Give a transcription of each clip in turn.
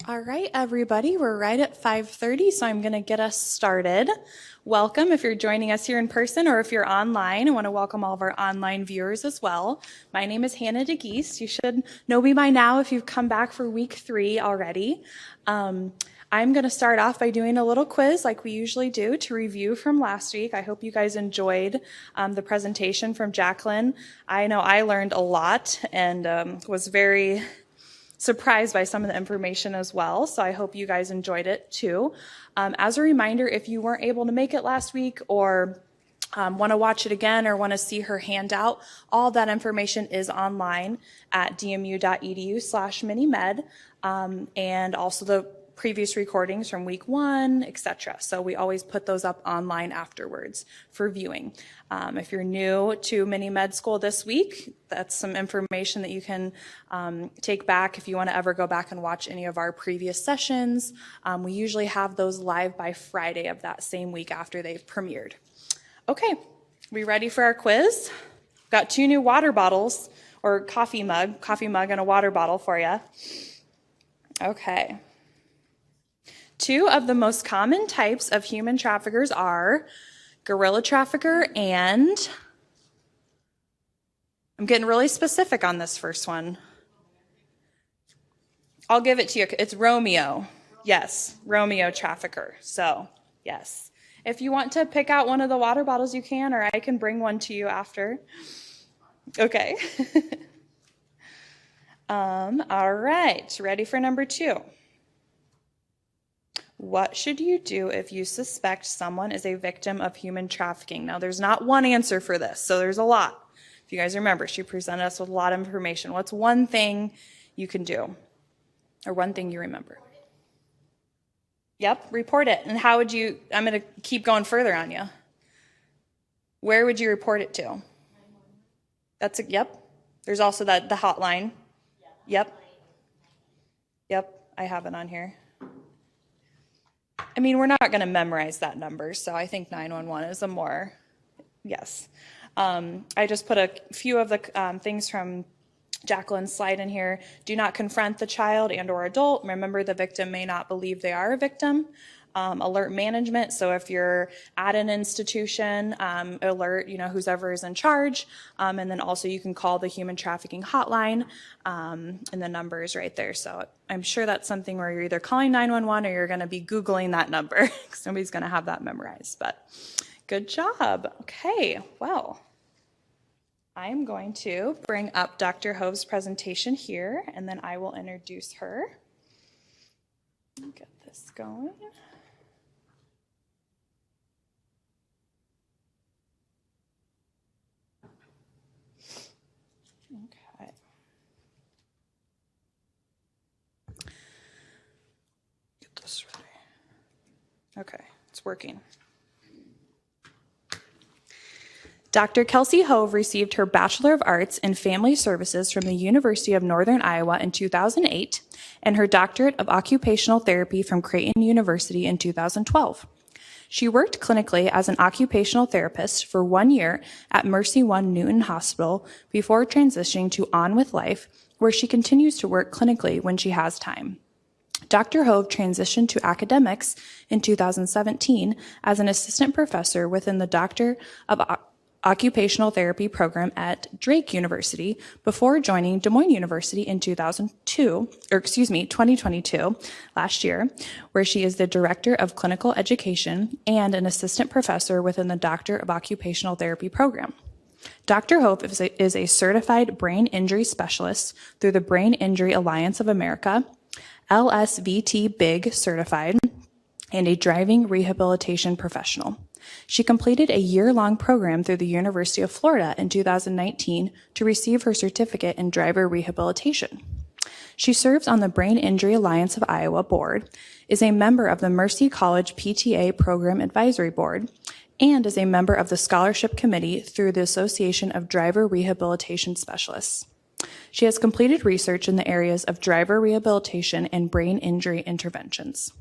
All right, everybody, we're right at 5:30, so I'm going to get us started. Welcome if you're joining us here in person or if you're online. I want to welcome all of our online viewers as well. My name is Hannah DeGeese. You should know me by now if you've come back for week 3 already. I'm going to start off by doing a little quiz like we usually do to review from last week. I hope you guys enjoyed the presentation from Jacqueline. I know I learned a lot and was very surprised by some of the information as well, so I hope you guys enjoyed it too. As a reminder, if you weren't able to make it last week or want to watch it again or want to see her handout, all that information is online at dmu.edu/minimed, and also the previous recordings from week 1, etc. So we always put those up online afterwards for viewing. If you're new to Mini Med School this week, that's some information that you can take back if you want to ever go back and watch any of our previous sessions. We usually have those live by Friday of that same week after they've premiered. Okay, we ready for our quiz? Got 2 new water bottles, or coffee mug and a water bottle for you. Okay. 2 of the most common types of human traffickers are guerrilla trafficker and, I'm getting really specific on this first one. I'll give it to you. It's Romeo. Yes, Romeo trafficker. So, yes. If you want to pick out one of the water bottles, you can, or I can bring one to you after. Okay. All right, ready for number 2. What should you do if you suspect someone is a victim of human trafficking? Now, there's not one answer for this, so there's a lot. If you guys remember, she presented us with a lot of information. What's one thing you can do? Or one thing you remember? Yep, report it. And how would you, I'm going to keep going further on you. Where would you report it to? Yep. There's also the hotline. Yep. Yep, I have it on here. I mean, we're not going to memorize that number, so I think 911 is a more, yes. I just put a few of the things from Jacqueline's slide in here. Do not confront the child and or adult. Remember, the victim may not believe they are a victim. Alert management, so if you're at an institution, alert, who's ever is in charge, and then also you can call the human trafficking hotline, and the number is right there. So I'm sure that's something where you're either calling 911 or you're going to be Googling that number, because nobody's going to have that memorized, but good job. Okay, well, I'm going to bring up Dr. Hove's presentation here, and then I will introduce her. Get this going. Okay, it's working. Dr. Kelsey Hove received her Bachelor of Arts in Family Services from the University of Northern Iowa in 2008 and her Doctorate of Occupational Therapy from Creighton University in 2012. She worked clinically as an occupational therapist for 1 year at Mercy One Newton Hospital before transitioning to On With Life, where she continues to work clinically when she has time. Dr. Hove transitioned to academics in 2017 as an assistant professor within the Doctor of Occupational Therapy program at Drake University before joining Des Moines University in 2022, last year, where she is the Director of Clinical Education and an assistant professor within the Doctor of Occupational Therapy program. Dr. Hove is a certified brain injury specialist through the Brain Injury Alliance of America, LSVT BIG certified, and a driving rehabilitation professional. She completed a year-long program through the University of Florida in 2019 to receive her certificate in driver rehabilitation. She serves on the Brain Injury Alliance of Iowa board, is a member of the Mercy College PTA Program Advisory Board, and is a member of the Scholarship Committee through the Association of Driver Rehabilitation Specialists. She has completed research in the areas of driver rehabilitation and brain injury interventions.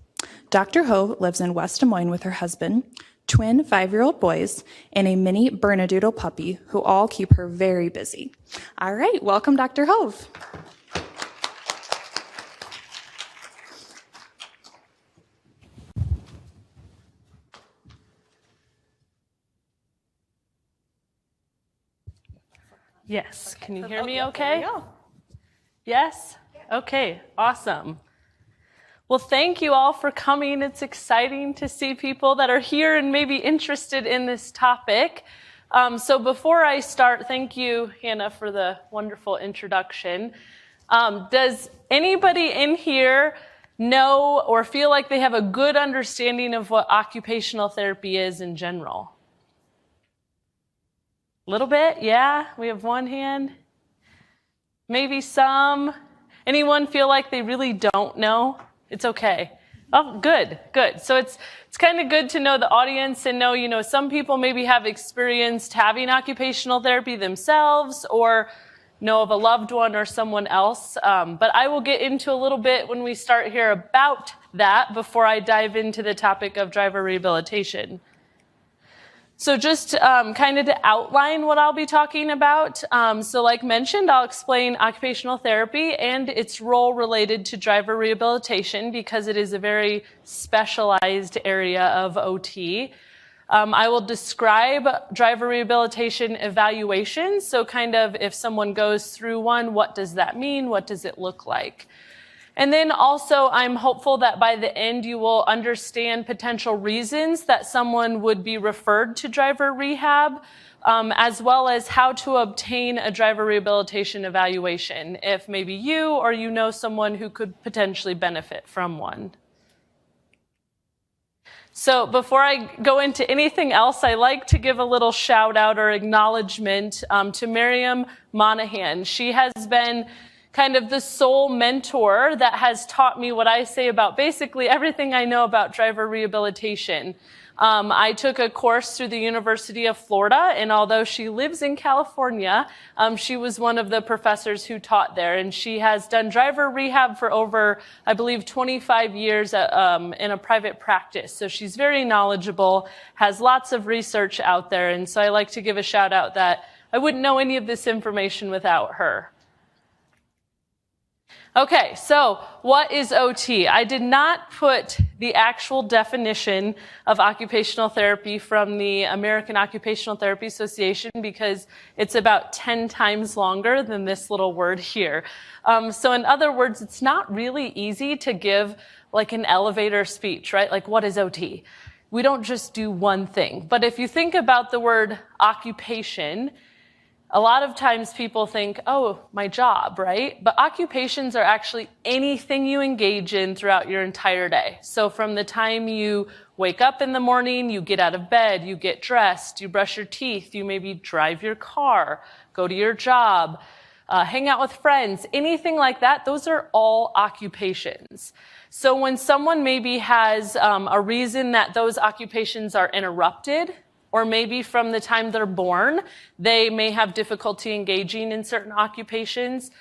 Dr. Hove lives in West Des Moines with her husband, twin 5-year-old boys, and a mini Bernedoodle puppy who all keep her very busy. All right, welcome, Dr. Hove. Yes. Can you hear me There okay? we go. Yes? Okay, awesome. Well, thank you all for coming. It's exciting to see people that are here and maybe interested in this topic. So before I start, thank you, Hannah, for the wonderful introduction. Does anybody in here know or feel like they have a good understanding of what occupational therapy is in general? A little bit? Yeah? We have one hand. Maybe some. Anyone feel like they really don't know? It's okay. Oh, good, good. So it's kind of good to know the audience and know, some people maybe have experienced having occupational therapy themselves or know of a loved one or someone else. But I will get into a little bit when we start here about that before I dive into the topic of driver rehabilitation. So just kind of to outline what I'll be talking about. So like mentioned, I'll explain occupational therapy and its role related to driver rehabilitation because it is a very specialized area of OT. I will describe driver rehabilitation evaluations. So kind of if someone goes through one, what does that mean? What does it look like? And then also, I'm hopeful that by the end you will understand potential reasons that someone would be referred to driver rehab, as well as how to obtain a driver rehabilitation evaluation if maybe you or you know someone who could potentially benefit from one. So before I go into anything else, I like to give a little shout out or acknowledgement to Miriam Monahan. She has been kind of the sole mentor that has taught me what I say about basically everything I know about driver rehabilitation. I took a course through the University of Florida, and although she lives in California, she was one of the professors who taught there, and she has done driver rehab for over, I believe, 25 years in a private practice. So she's very knowledgeable, has lots of research out there, and so I like to give a shout out that I wouldn't know any of this information without her. Okay, so what is OT? I did not put the actual definition of occupational therapy from the American Occupational Therapy Association because it's about 10 times longer than this little word here. So in other words, it's not really easy to give like an elevator speech, right? Like, what is OT? We don't just do one thing. But if you think about the word occupation, a lot of times people think, oh, my job, right? But occupations are actually anything you engage in throughout your entire day. So from the time you wake up in the morning, you get out of bed, you get dressed, you brush your teeth, you maybe drive your car, go to your job, hang out with friends, anything like that, those are all occupations. So when someone maybe has a reason that those occupations are interrupted, or maybe from the time they're born, they may have difficulty engaging in certain occupations.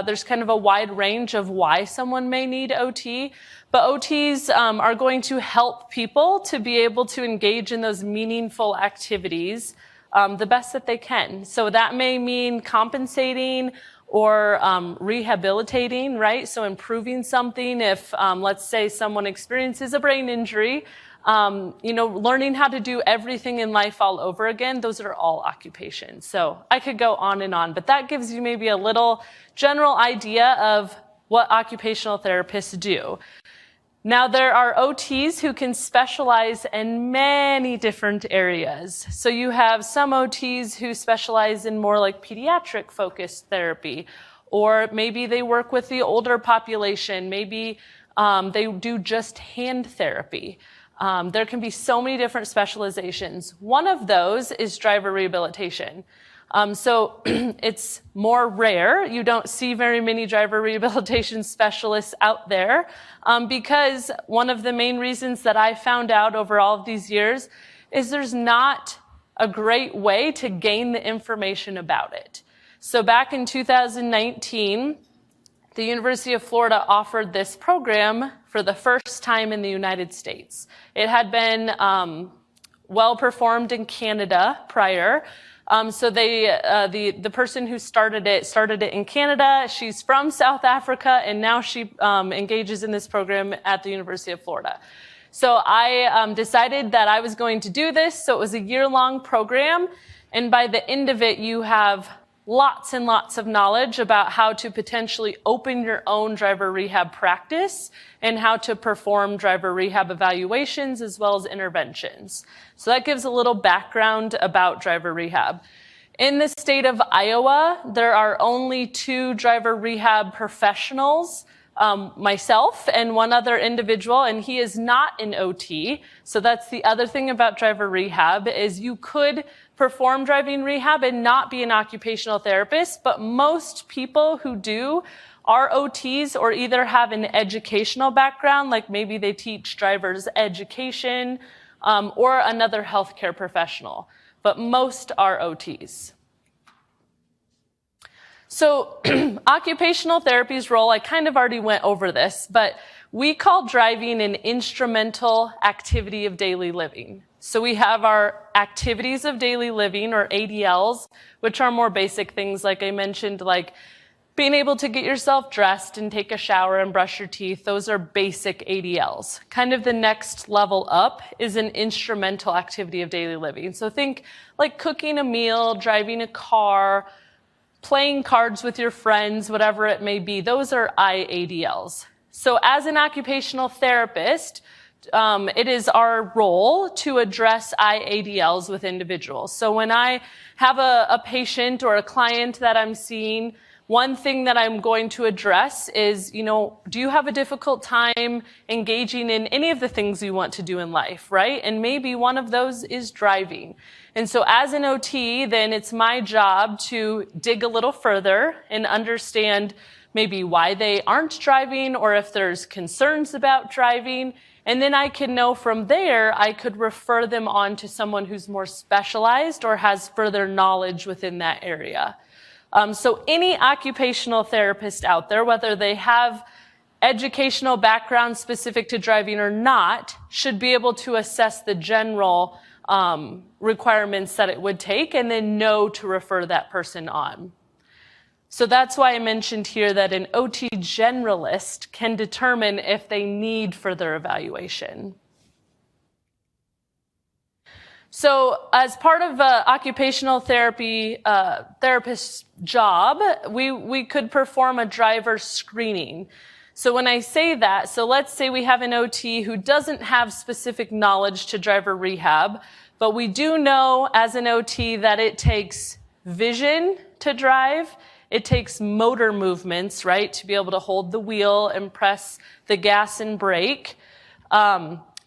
There's kind of a wide range of why someone may need OT. But OTs are going to help people to be able to engage in those meaningful activities the best that they can. So that may mean compensating or rehabilitating, right? So improving something if, let's say, someone experiences a brain injury, learning how to do everything in life all over again, those are all occupations. So I could go on and on, but that gives you maybe a little general idea of what occupational therapists do. Now, there are OTs who can specialize in many different areas. So you have some OTs who specialize in more like pediatric-focused therapy, or maybe they work with the older population. Maybe they do just hand therapy. There can be so many different specializations. One of those is driver rehabilitation. So it's more rare. You don't see very many driver rehabilitation specialists out there because one of the main reasons that I found out over all of these years is there's not a great way to gain the information about it. So back in 2019, the University of Florida offered this program for the first time in the United States. It had been well performed in Canada prior. So the person who started it in Canada. She's from South Africa, and now she engages in this program at the University of Florida. So I decided that I was going to do this. So it was a year-long program, and by the end of it, you have lots and lots of knowledge about how to potentially open your own driver rehab practice and how to perform driver rehab evaluations as well as interventions. So that gives a little background about driver rehab. In the state of Iowa, there are only 2 driver rehab professionals, myself and one other individual, and he is not an OT. So that's the other thing about driver rehab is you could perform driving rehab and not be an occupational therapist, but most people who do are OTs or either have an educational background, like maybe they teach drivers education, or another healthcare professional, but most are OTs. So occupational therapy's role, I kind of already went over this, but we call driving an instrumental activity of daily living. So we have our activities of daily living, or ADLs, which are more basic things like I mentioned, like being able to get yourself dressed and take a shower and brush your teeth. Those are basic ADLs. Kind of the next level up is an instrumental activity of daily living. So think like cooking a meal, driving a car, playing cards with your friends, whatever it may be. Those are IADLs. So as an occupational therapist, it is our role to address IADLs with individuals. So when I have a patient or a client that I'm seeing, one thing that I'm going to address is, do you have a difficult time engaging in any of the things you want to do in life, right? And maybe one of those is driving. And so as an OT, then it's my job to dig a little further and understand maybe why they aren't driving or if there's concerns about driving. And then I can know from there, I could refer them on to someone who's more specialized or has further knowledge within that area. So any occupational therapist out there, whether they have educational background specific to driving or not, should be able to assess the general requirements that it would take and then know to refer that person on. So that's why I mentioned here that an OT generalist can determine if they need further evaluation. So as part of occupational therapy therapist's job, we could perform a driver screening. So when I say that, so let's say we have an OT who doesn't have specific knowledge to driver rehab, but we do know as an OT that it takes vision to drive. It takes motor movements, right, to be able to hold the wheel and press the gas and brake.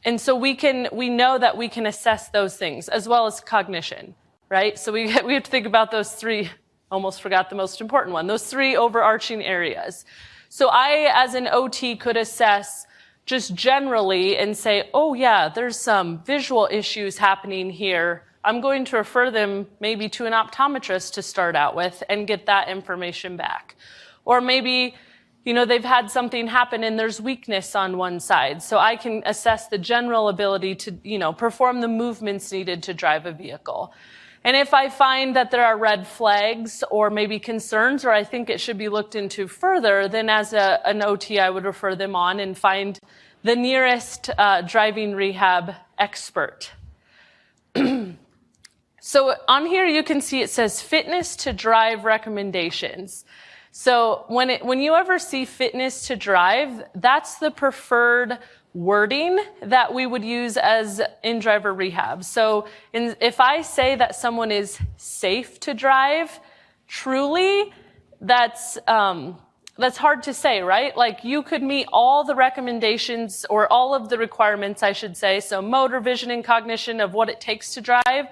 And so we know that we can assess those things as well as cognition, right? So we have to think about those 3, almost forgot the most important one, those 3 overarching areas. So I, as an OT, could assess just generally and say, oh yeah, there's some visual issues happening here. I'm going to refer them maybe to an optometrist to start out with and get that information back. Or maybe, they've had something happen and there's weakness on one side. So I can assess the general ability to, perform the movements needed to drive a vehicle. And if I find that there are red flags or maybe concerns, or I think it should be looked into further, then as an OT, I would refer them on and find the nearest driving rehab expert. So on here, you can see it says fitness to drive recommendations. So when you ever see fitness to drive, that's the preferred wording that we would use as in driver rehab. So if I say that someone is safe to drive, truly, that's hard to say, right? Like you could meet all the recommendations or all of the requirements, I should say, so motor, vision, and cognition of what it takes to drive,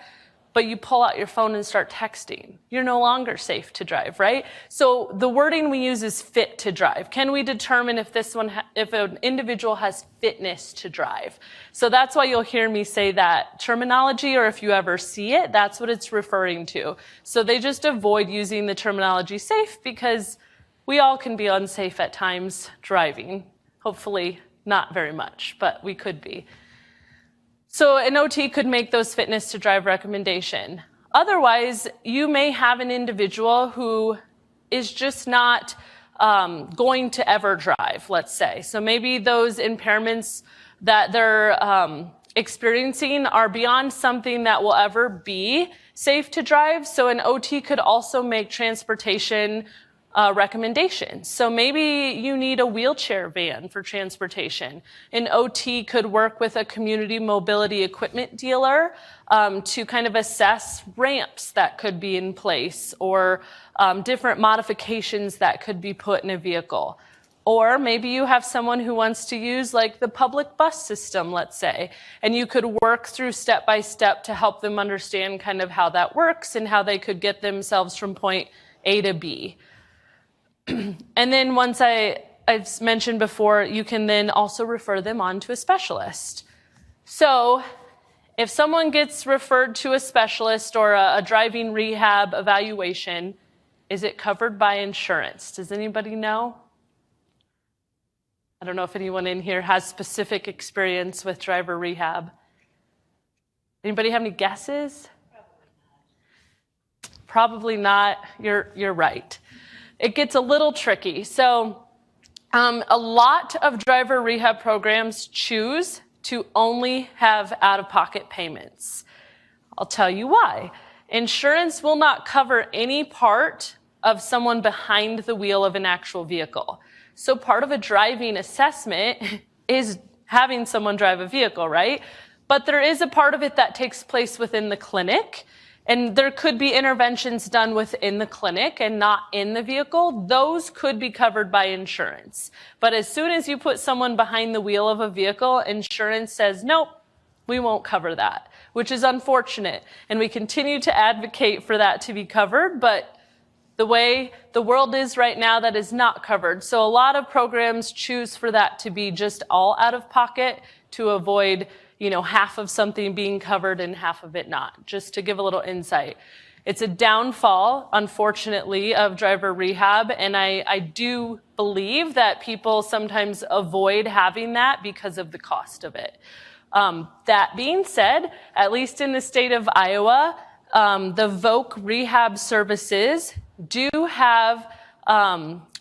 but you pull out your phone and start texting. You're no longer safe to drive, right? So the wording we use is fit to drive. Can we determine if if an individual has fitness to drive? So that's why you'll hear me say that terminology, or if you ever see it, that's what it's referring to. So they just avoid using the terminology safe because we all can be unsafe at times driving. Hopefully not very much, but we could be. So an OT could make those fitness to drive recommendation. Otherwise, you may have an individual who is just not going to ever drive, let's say. So maybe those impairments that they're experiencing are beyond something that will ever be safe to drive. So an OT could also make transportation recommendations. So maybe you need a wheelchair van for transportation. An OT could work with a community mobility equipment dealer to kind of assess ramps that could be in place or different modifications that could be put in a vehicle. Or maybe you have someone who wants to use like the public bus system, let's say, and you could work through step by step to help them understand kind of how that works and how they could get themselves from point A to B. And then once I've mentioned before, you can then also refer them on to a specialist. So if someone gets referred to a specialist or a driving rehab evaluation, is it covered by insurance? Does anybody know? I don't know if anyone in here has specific experience with driver rehab. Anybody have any guesses? Probably not. You're right. It gets a little tricky. So a lot of driver rehab programs choose to only have out-of-pocket payments. I'll tell you why. Insurance will not cover any part of someone behind the wheel of an actual vehicle. So part of a driving assessment is having someone drive a vehicle, right? But there is a part of it that takes place within the clinic. And there could be interventions done within the clinic and not in the vehicle. Those could be covered by insurance. But as soon as you put someone behind the wheel of a vehicle, insurance says, nope, we won't cover that, which is unfortunate. And we continue to advocate for that to be covered, but the way the world is right now, that is not covered. So a lot of programs choose for that to be just all out of pocket to avoid half of something being covered and half of it not, just to give a little insight. It's a downfall, unfortunately, of driver rehab, and I do believe that people sometimes avoid having that because of the cost of it. That being said, at least in the state of Iowa, the VOC rehab services do have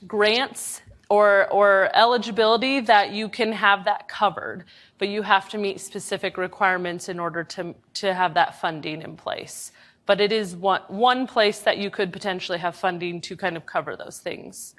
grants or eligibility that you can have that covered, but you have to meet specific requirements in order to have that funding in place. But it is one place that you could potentially have funding to kind of cover those things.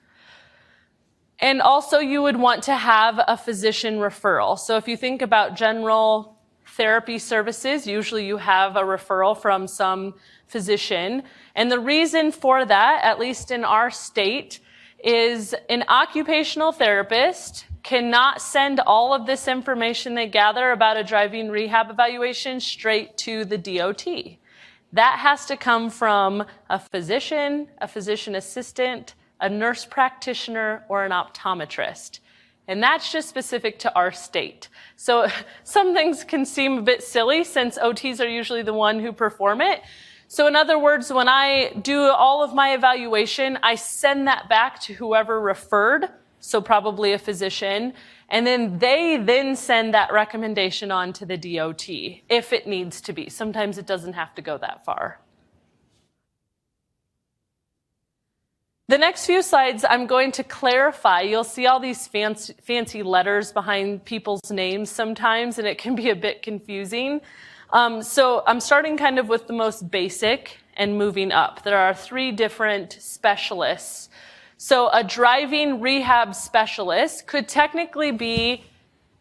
And also you would want to have a physician referral. So if you think about general therapy services, usually you have a referral from some physician. And the reason for that, at least in our state, is an occupational therapist cannot send all of this information they gather about a driving rehab evaluation straight to the DOT. That has to come from a physician assistant, a nurse practitioner, or an optometrist. And that's just specific to our state. So some things can seem a bit silly since OTs are usually the one who perform it. So in other words, when I do all of my evaluation, I send that back to whoever referred, so probably a physician, and then they then send that recommendation on to the DOT if it needs to be. Sometimes it doesn't have to go that far. The next few slides, I'm going to clarify. You'll see all these fancy letters behind people's names sometimes, and it can be a bit confusing. So I'm starting kind of with the most basic and moving up. There are 3 different specialists. So a driving rehab specialist could technically be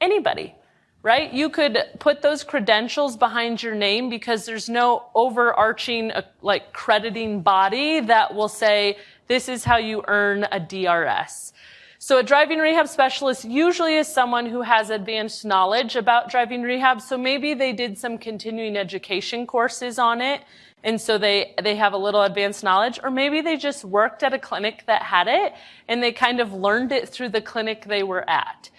anybody, right? You could put those credentials behind your name because there's no overarching like crediting body that will say, this is how you earn a DRS. So a driving rehab specialist usually is someone who has advanced knowledge about driving rehab. So maybe they did some continuing education courses on it, and so they have a little advanced knowledge. Or maybe they just worked at a clinic that had it, and they kind of learned it through the clinic they were at.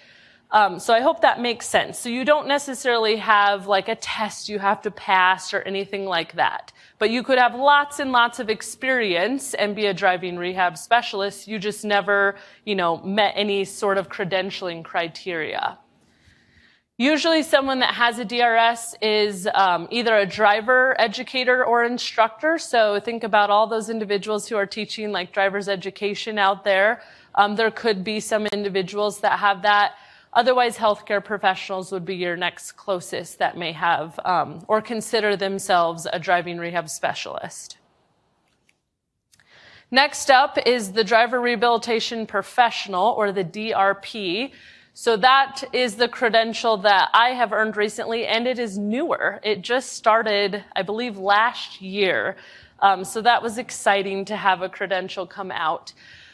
So I hope that makes sense. So you don't necessarily have like a test you have to pass or anything like that. But you could have lots and lots of experience and be a driving rehab specialist. You just never, met any sort of credentialing criteria. Usually someone that has a DRS is either a driver, educator, or instructor. So think about all those individuals who are teaching like driver's education out there. There could be some individuals that have that. Otherwise, healthcare professionals would be your next closest that may have or consider themselves a driving rehab specialist. Next up is the driver rehabilitation professional, or the DRP. So that is the credential that I have earned recently, and it is newer. It just started, I believe, last year. So that was exciting to have a credential come out.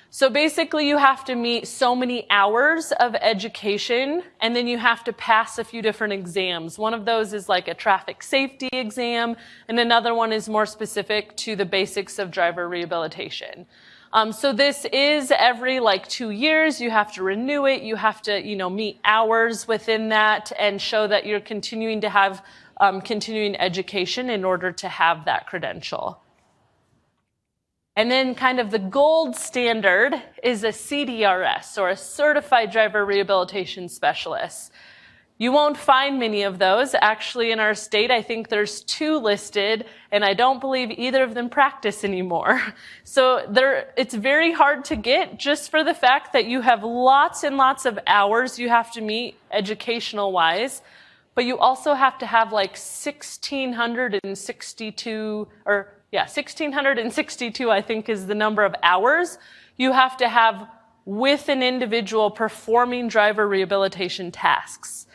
So basically, you have to meet so many hours of education, and then you have to pass a few different exams. One of those is like a traffic safety exam, and another one is more specific to the basics of driver rehabilitation. So this is every 2 years. You have to renew it. You have to, meet hours within that and show that you're continuing to have continuing education in order to have that credential. And then kind of the gold standard is a CDRS, or a Certified Driver Rehabilitation Specialist. You won't find many of those. Actually, in our state, I think there's 2 listed, and I don't believe either of them practice anymore. So it's very hard to get, just for the fact that you have lots and lots of hours you have to meet educational-wise, but you also have to have 1,662, I think, is the number of hours you have to have with an individual performing driver rehabilitation tasks.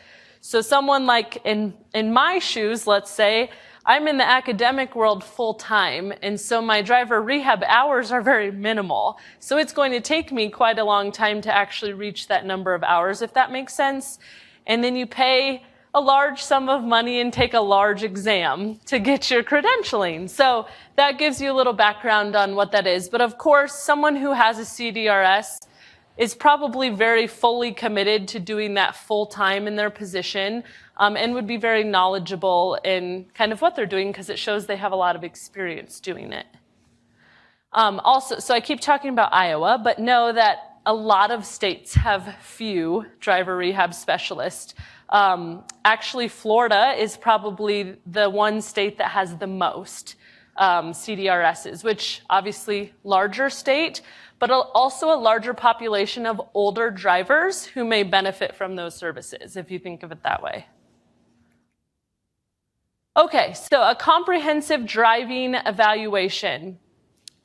So someone in my shoes, let's say, I'm in the academic world full time, and so my driver rehab hours are very minimal. So it's going to take me quite a long time to actually reach that number of hours, if that makes sense. And then you pay a large sum of money and take a large exam to get your credentialing. So that gives you a little background on what that is. But of course, someone who has a CDRS is probably very fully committed to doing that full time in their position, and would be very knowledgeable in kind of what they're doing, because it shows they have a lot of experience doing it. Also, so I keep talking about Iowa, but know that a lot of states have few driver rehab specialists. Actually, Florida is probably the one state that has the most CDRSs, which obviously larger state, but also a larger population of older drivers who may benefit from those services, if you think of it that way. Okay, so a comprehensive driving evaluation.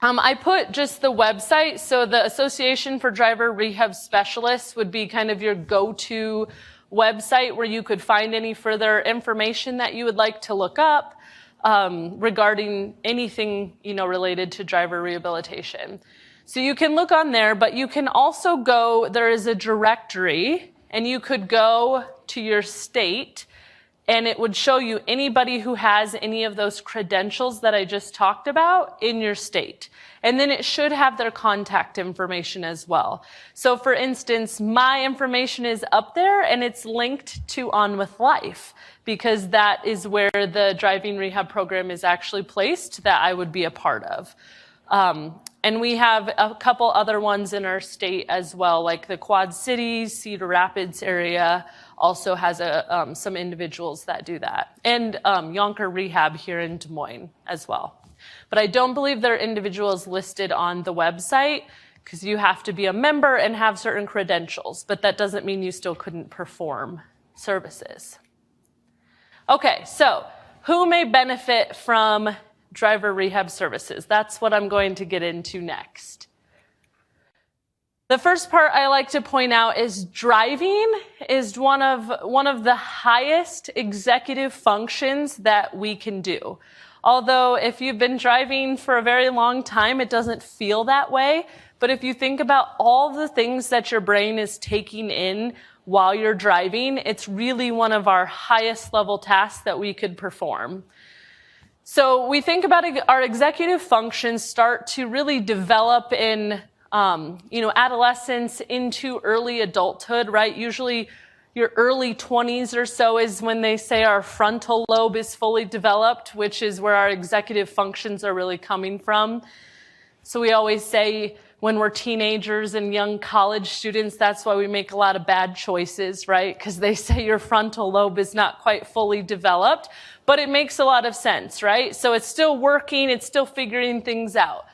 I put just the website, so the Association for Driver Rehab Specialists would be kind of your go-to website where you could find any further information that you would like to look up regarding anything related to driver rehabilitation. So you can look on there, but you can also go, there is a directory, and you could go to your state, and it would show you anybody who has any of those credentials that I just talked about in your state. And then it should have their contact information as well. So for instance, my information is up there, and it's linked to On With Life, because that is where the driving rehab program is actually placed that I would be a part of. And we have a couple other ones in our state as well, like the Quad Cities, Cedar Rapids area also has some individuals that do that. And Yonker Rehab here in Des Moines as well. But I don't believe there are individuals listed on the website, because you have to be a member and have certain credentials, but that doesn't mean you still couldn't perform services. Okay, so who may benefit from driver rehab services? That's what I'm going to get into next. The first part I like to point out is driving is one of the highest executive functions that we can do. Although if you've been driving for a very long time, it doesn't feel that way. But if you think about all the things that your brain is taking in while you're driving, it's really one of our highest level tasks that we could perform. So we think about our executive functions start to really develop in adolescence into early adulthood, right? Usually your early 20s or so is when they say our frontal lobe is fully developed, which is where our executive functions are really coming from. So we always say when we're teenagers and young college students, that's why we make a lot of bad choices, right? Because they say your frontal lobe is not quite fully developed, but it makes a lot of sense, right? So it's still working, it's still figuring things out.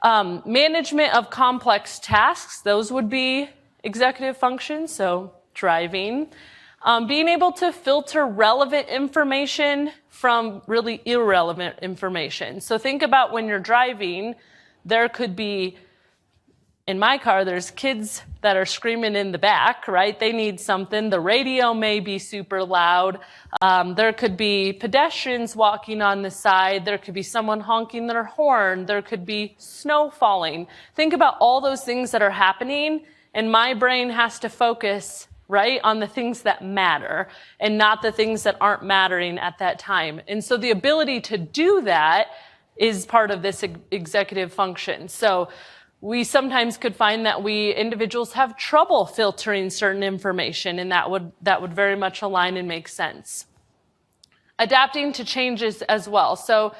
Management of complex tasks, those would be executive functions. So driving. Being able to filter relevant information from really irrelevant information. So think about when you're driving, there could be, in my car, there's kids that are screaming in the back, right? They need something. The radio may be super loud. There could be pedestrians walking on the side. There could be someone honking their horn. There could be snow falling. Think about all those things that are happening, and my brain has to focus, right, on the things that matter and not the things that aren't mattering at that time. And so the ability to do that is part of this executive function. So we sometimes could find that individuals have trouble filtering certain information, and that would very much align and make sense. Adapting to changes as well. So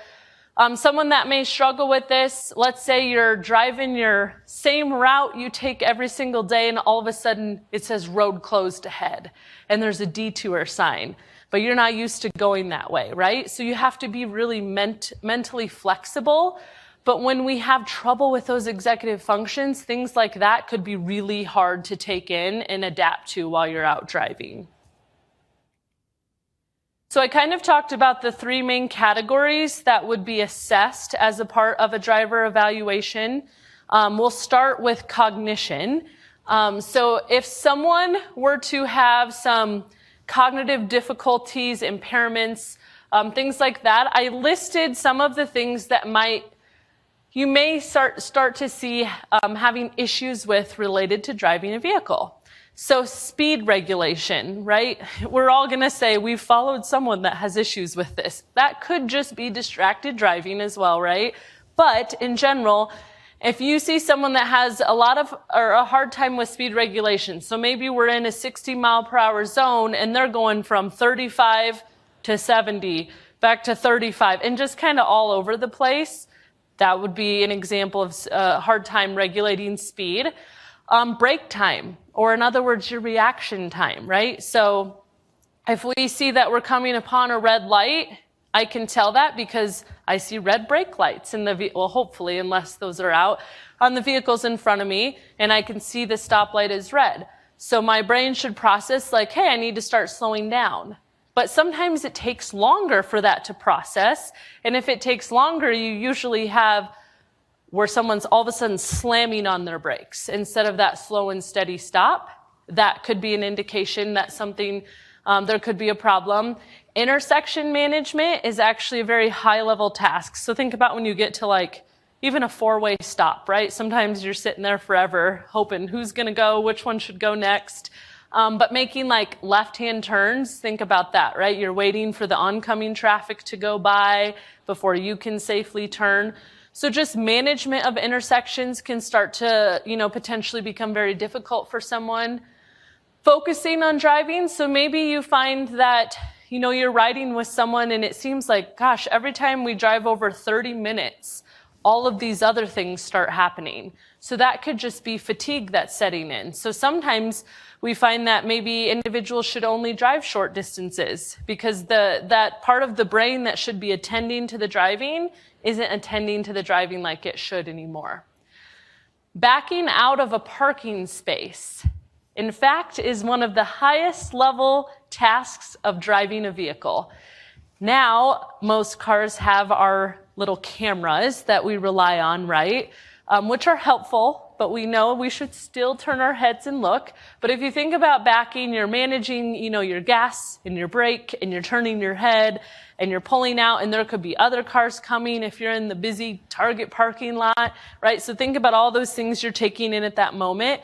someone that may struggle with this, let's say you're driving your same route you take every single day, and all of a sudden it says road closed ahead, and there's a detour sign, but you're not used to going that way, right? So you have to be really mentally flexible. But when we have trouble with those executive functions, things like that could be really hard to take in and adapt to while you're out driving. So I kind of talked about the three main categories that would be assessed as a part of a driver evaluation. We'll start with cognition. So if someone were to have some cognitive difficulties, impairments, things like that, I listed some of the things that you may start to see having issues with related to driving a vehicle. So speed regulation, right? We're all going to say we've followed someone that has issues with this. That could just be distracted driving as well, right? But in general, if you see someone that has a hard time with speed regulation, so maybe we're in a 60 mile per hour zone and they're going from 35 to 70, back to 35, and just kind of all over the place, that would be an example of a hard time regulating speed. Brake time, or in other words, your reaction time, right? So if we see that we're coming upon a red light, I can tell that because I see red brake lights in well, hopefully, unless those are out, on the vehicles in front of me, and I can see the stoplight is red. So my brain should process like, hey, I need to start slowing down. But sometimes it takes longer for that to process. And if it takes longer, you usually have where someone's all of a sudden slamming on their brakes instead of that slow and steady stop. That could be an indication that there could be a problem. Intersection management is actually a very high level task. So think about when you get to even a four-way stop, right? Sometimes you're sitting there forever hoping who's going to go, which one should go next. But making left-hand turns, think about that, right? You're waiting for the oncoming traffic to go by before you can safely turn. So just management of intersections can start to, potentially become very difficult for someone. Focusing on driving, so maybe you find that, you're riding with someone and it seems like, gosh, every time we drive over 30 minutes, all of these other things start happening. So that could just be fatigue that's setting in. So sometimes we find that maybe individuals should only drive short distances because that part of the brain that should be attending to the driving isn't attending to the driving like it should anymore. Backing out of a parking space, in fact, is one of the highest level tasks of driving a vehicle. Now, most cars have our little cameras that we rely on, right? Which are helpful, but we know we should still turn our heads and look. But if you think about backing, you're managing, your gas and your brake, and you're turning your head and you're pulling out, and there could be other cars coming if you're in the busy Target parking lot, right? So think about all those things you're taking in at that moment.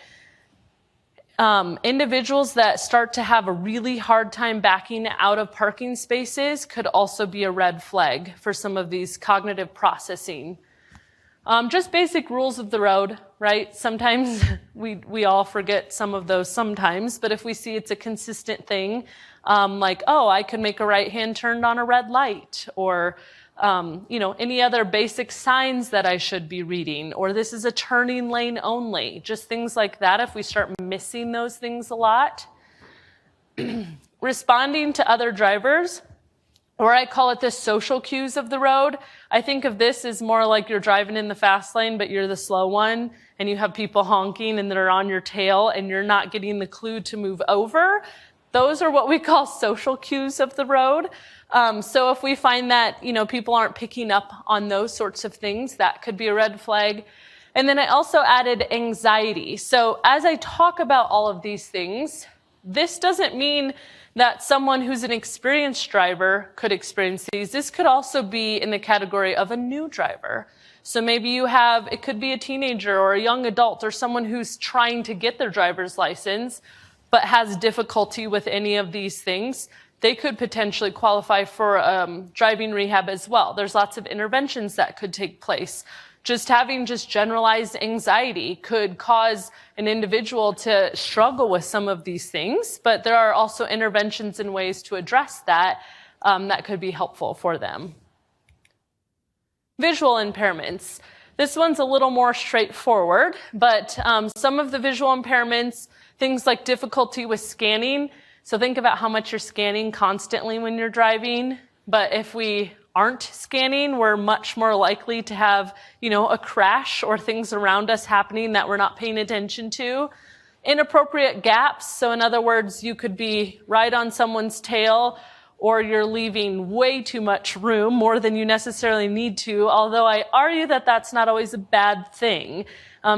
Individuals that start to have a really hard time backing out of parking spaces could also be a red flag for some of these cognitive processing. Just basic rules of the road, right? Sometimes we all forget some of those sometimes, but if we see it's a consistent thing, I could make a right-hand turn on a red light, or any other basic signs that I should be reading, or this is a turning lane only, just things like that. If we start missing those things a lot, responding to other drivers, or I call it the social cues of the road. I think of this as more like you're driving in the fast lane, but you're the slow one, and you have people honking and they're on your tail and you're not getting the clue to move over, those are what we call social cues of the road. So if we find that, people aren't picking up on those sorts of things, that could be a red flag. And then I also added anxiety. So as I talk about all of these things, this doesn't mean that someone who's an experienced driver could experience these. This could also be in the category of a new driver. So maybe it could be a teenager or a young adult or someone who's trying to get their driver's license, but has difficulty with any of these things. They could potentially qualify for driving rehab as well. There's lots of interventions that could take place. Having generalized anxiety could cause an individual to struggle with some of these things, but there are also interventions and ways to address that that could be helpful for them. Visual impairments. This one's a little more straightforward, but some of the visual impairments, things like difficulty with scanning. So think about how much you're scanning constantly when you're driving, but if we aren't scanning, we're much more likely to have, a crash or things around us happening that we're not paying attention to. Inappropriate gaps. So in other words, you could be right on someone's tail, or you're leaving way too much room, more than you necessarily need to. Although I argue that that's not always a bad thing,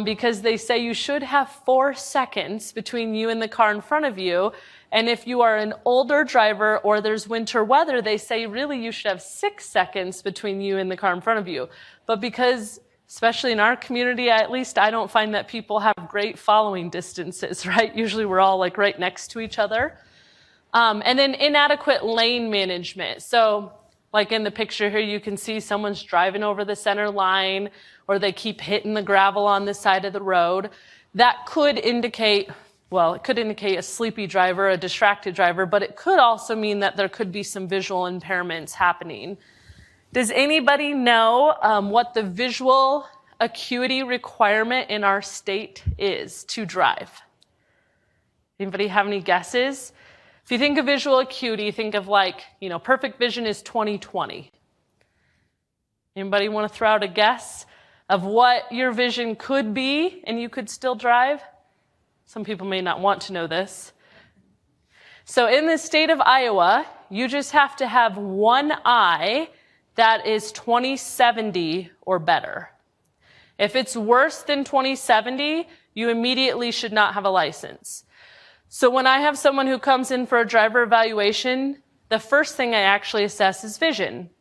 because they say you should have 4 seconds between you and the car in front of you. And if you are an older driver or there's winter weather, they say really you should have 6 seconds between you and the car in front of you. But because, especially in our community, at least I don't find that people have great following distances, right? Usually we're all right next to each other. And then inadequate lane management. So in the picture here, you can see someone's driving over the center line, or they keep hitting the gravel on the side of the road. That could indicate, it could indicate a sleepy driver, a distracted driver, but it could also mean that there could be some visual impairments happening. Does anybody know what the visual acuity requirement in our state is to drive? Anybody have any guesses? If you think of visual acuity, think of perfect vision is 20/20. Anybody want to throw out a guess of what your vision could be and you could still drive? Some people may not want to know this. So in the state of Iowa, you just have to have one eye that is 20/70 or better. If it's worse than 20/70, you immediately should not have a license. So when I have someone who comes in for a driver evaluation, the first thing I actually assess is vision,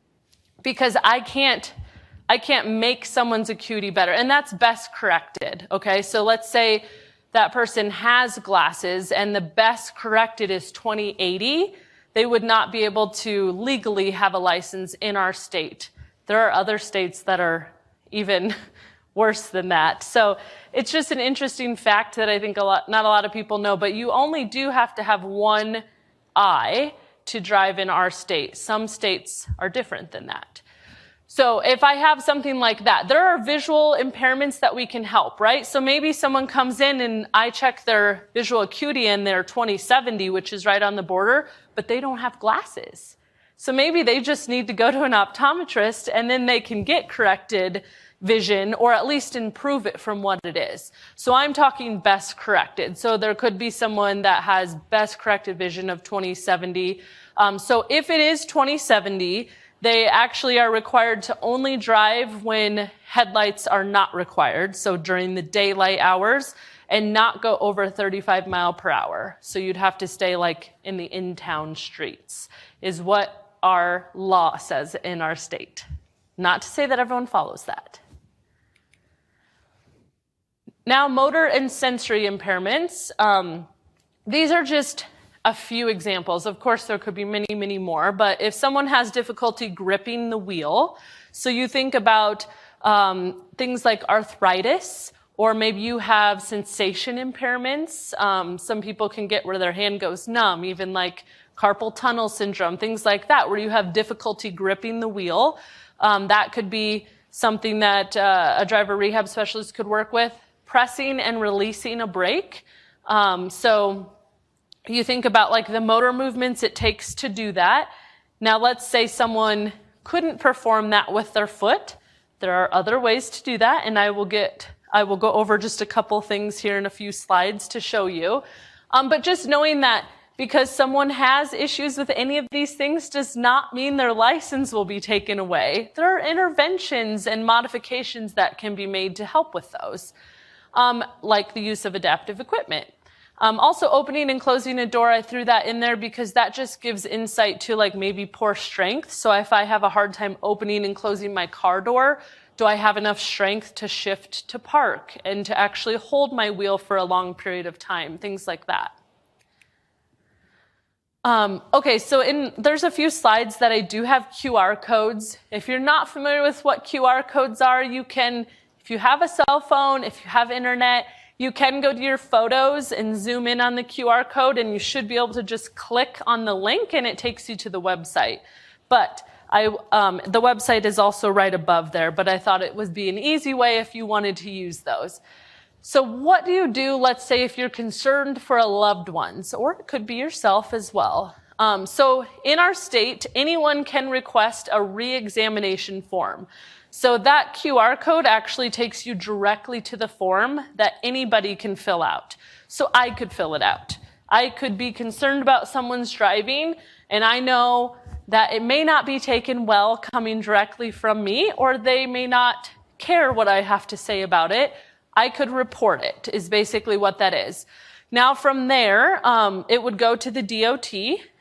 because I can't make someone's acuity better, and that's best corrected, okay? So let's say that person has glasses and the best corrected is 20/80, they would not be able to legally have a license in our state. There are other states that are even worse than that. So it's just an interesting fact that I think not a lot of people know, but you only do have to have one eye to drive in our state. Some states are different than that. So if I have something like that, there are visual impairments that we can help, right? So maybe someone comes in and I check their visual acuity and they're 20/70, which is right on the border, but they don't have glasses. So maybe they just need to go to an optometrist and then they can get corrected vision, or at least improve it from what it is. So I'm talking best corrected. So there could be someone that has best corrected vision of 20/70. So if it is 20/70, they actually are required to only drive when headlights are not required, so during the daylight hours, and not go over 35 miles per hour. So you'd have to stay in the in-town streets, is what our law says in our state. Not to say that everyone follows that. Now, motor and sensory impairments. These are just a few examples. Of course, there could be many, many more, but if someone has difficulty gripping the wheel, so you think about things like arthritis, or maybe you have sensation impairments. Some people can get where their hand goes numb, even carpal tunnel syndrome, things like that, where you have difficulty gripping the wheel. That could be something that a driver rehab specialist could work with. Pressing and releasing a brake. So you think about the motor movements it takes to do that. Now let's say someone couldn't perform that with their foot. There are other ways to do that, and I will get I will go over just a couple things here in a few slides to show you. But just knowing that because someone has issues with any of these things does not mean their license will be taken away. There are interventions and modifications that can be made to help with those, like the use of adaptive equipment. Also opening and closing a door, I threw that in there because that just gives insight to like maybe poor strength. So if I have a hard time opening and closing my car door, do I have enough strength to shift to park and to actually hold my wheel for a long period of time, things like that. Okay, so there's a few slides that I do have QR codes. If you're not familiar with what QR codes are, you can, if you have a cell phone, if you have internet, you can go to your photos and zoom in on the QR code, and you should be able to just click on the link and it takes you to the website. But the website is also right above there, but I thought it would be an easy way if you wanted to use those. So what do you do, let's say, if you're concerned for a loved one's, or it could be yourself as well. So in our state, anyone can request a re-examination form. So that QR code actually takes you directly to the form that anybody can fill out. So I could fill it out. I could be concerned about someone's driving, and I know that it may not be taken well coming directly from me, or they may not care what I have to say about it. I could report it, is basically what that is. Now from there, it would go to the DOT,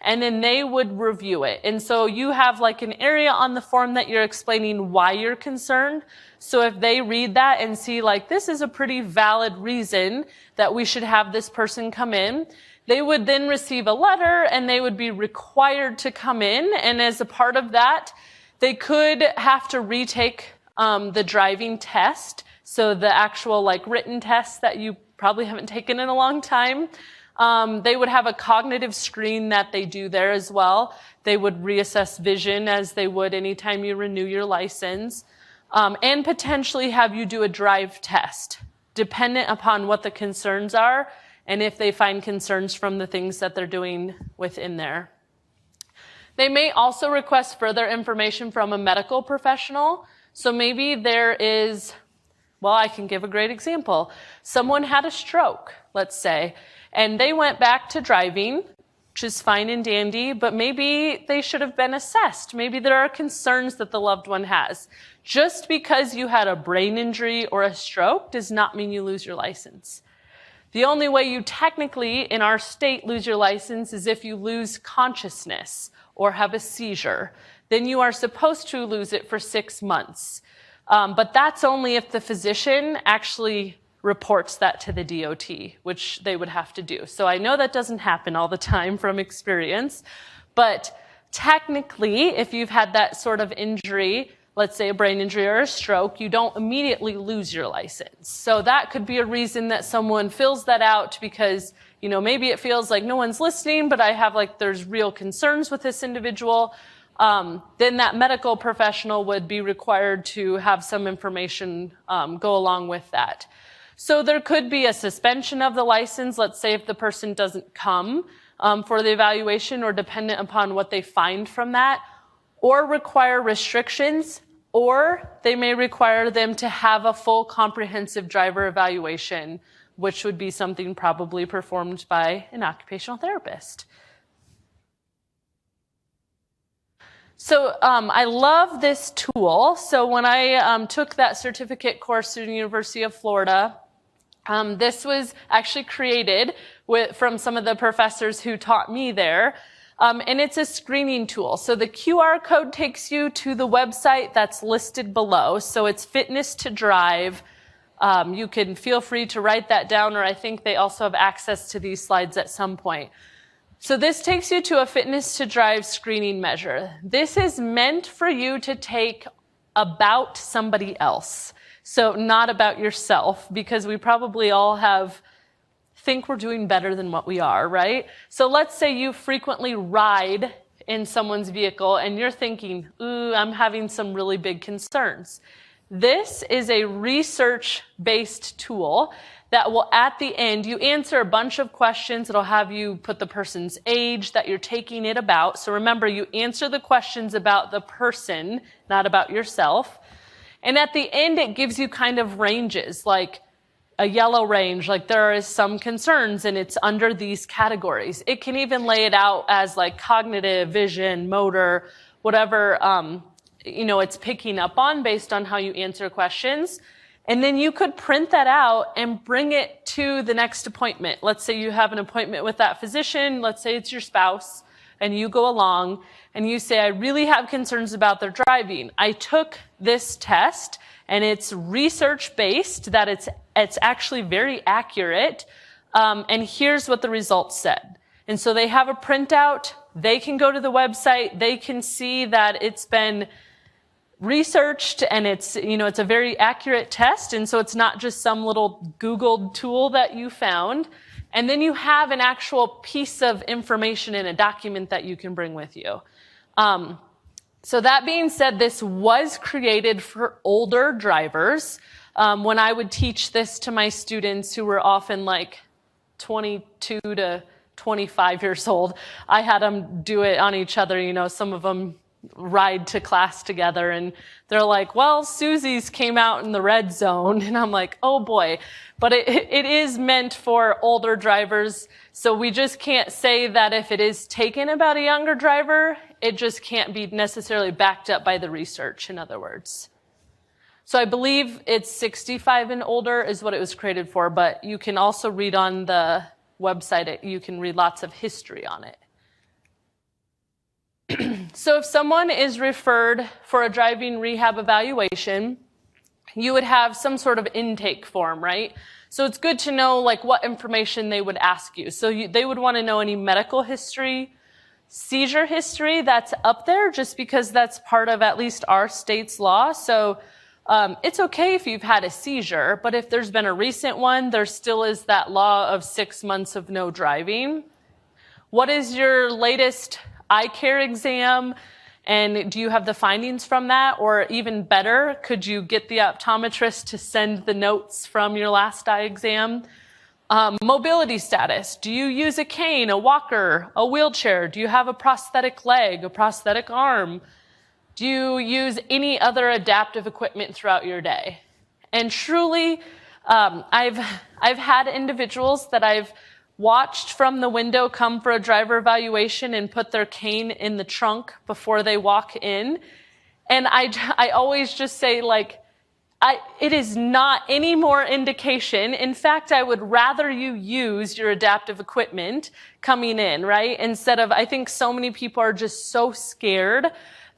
and then they would review it. And so you have like an area on the form that you're explaining why you're concerned. So if they read that and see like, this is a pretty valid reason that we should have this person come in, they would then receive a letter and they would be required to come in. And as a part of that, they could have to retake the driving test. So the actual like written test that you probably haven't taken in a long time. They would have a cognitive screen that they do there as well. They would reassess vision as they would anytime you renew your license. And potentially have you do a drive test, dependent upon what the concerns are and if they find concerns from the things that they're doing within there. They may also request further information from a medical professional. So maybe there is, well, I can give a great example. Someone had a stroke, let's say, and they went back to driving, which is fine and dandy, but maybe they should have been assessed. Maybe there are concerns that the loved one has. Just because you had a brain injury or a stroke does not mean you lose your license. The only way you technically, in our state, lose your license is if you lose consciousness or have a seizure. Then you are supposed to lose it for 6 months. But that's only if the physician actually reports that to the DOT, which they would have to do. So I know that doesn't happen all the time from experience, but technically, if you've had that sort of injury, let's say a brain injury or a stroke, you don't immediately lose your license. So that could be a reason that someone fills that out because, you know, maybe it feels like no one's listening, but I have like, there's real concerns with this individual. Then that medical professional would be required to have some information go along with that. So there could be a suspension of the license, let's say if the person doesn't come for the evaluation or dependent upon what they find from that, or require restrictions, or they may require them to have a full comprehensive driver evaluation, which would be something probably performed by an occupational therapist. So I love this tool. So when I took that certificate course through the University of Florida, this was actually created from some of the professors who taught me there. And it's a screening tool. So the QR code takes you to the website that's listed below. So it's Fitness to Drive. You can feel free to write that down, or I think they also have access to these slides at some point. So this takes you to a Fitness to Drive screening measure. This is meant for you to take about somebody else. So not about yourself, because we probably all think we're doing better than what we are, right? So let's say you frequently ride in someone's vehicle and you're thinking, ooh, I'm having some really big concerns. This is a research-based tool that will, at the end, you answer a bunch of questions. It'll have you put the person's age that you're taking it about. So remember, you answer the questions about the person, not about yourself. And at the end, it gives you kind of ranges, like a yellow range, like there is some concerns and it's under these categories. It can even lay it out as like cognitive, vision, motor, whatever, it's picking up on based on how you answer questions. And then you could print that out and bring it to the next appointment. Let's say you have an appointment with that physician. Let's say it's your spouse and you go along and you say, I really have concerns about their driving. I took this test and it's research-based, that it's actually very accurate, and here's what the results said. And so they have a printout, they can go to the website, they can see that it's been researched and it's a very accurate test, and so it's not just some little Googled tool that you found. And then you have an actual piece of information in a document that you can bring with you. So that being said, this was created for older drivers. When I would teach this to my students who were often like 22 to 25 years old, I had them do it on each other. Some of them ride to class together and they're like, well, Susie's came out in the red zone. And I'm like, oh boy. But it is meant for older drivers. So we just can't say that if it is taken about a younger driver, it just can't be necessarily backed up by the research, in other words. So I believe it's 65 and older is what it was created for, but you can also read on the website, you can read lots of history on it. So if someone is referred for a driving rehab evaluation, you would have some sort of intake form, right? So it's good to know like what information they would ask you. So they would want to know any medical history, seizure history, that's up there just because that's part of at least our state's law. So it's okay if you've had a seizure, but if there's been a recent one, there still is that law of 6 months of no driving. What is your latest eye care exam? And do you have the findings from that? Or even better, could you get the optometrist to send the notes from your last eye exam? Mobility status. Do you use a cane, a walker, a wheelchair? Do you have a prosthetic leg, a prosthetic arm? Do you use any other adaptive equipment throughout your day? And truly, I've had individuals that I've watched from the window come for a driver evaluation and put their cane in the trunk before they walk in. And I always just say, like, it is not any more indication. In fact, I would rather you use your adaptive equipment coming in, right? Instead of, I think so many people are just so scared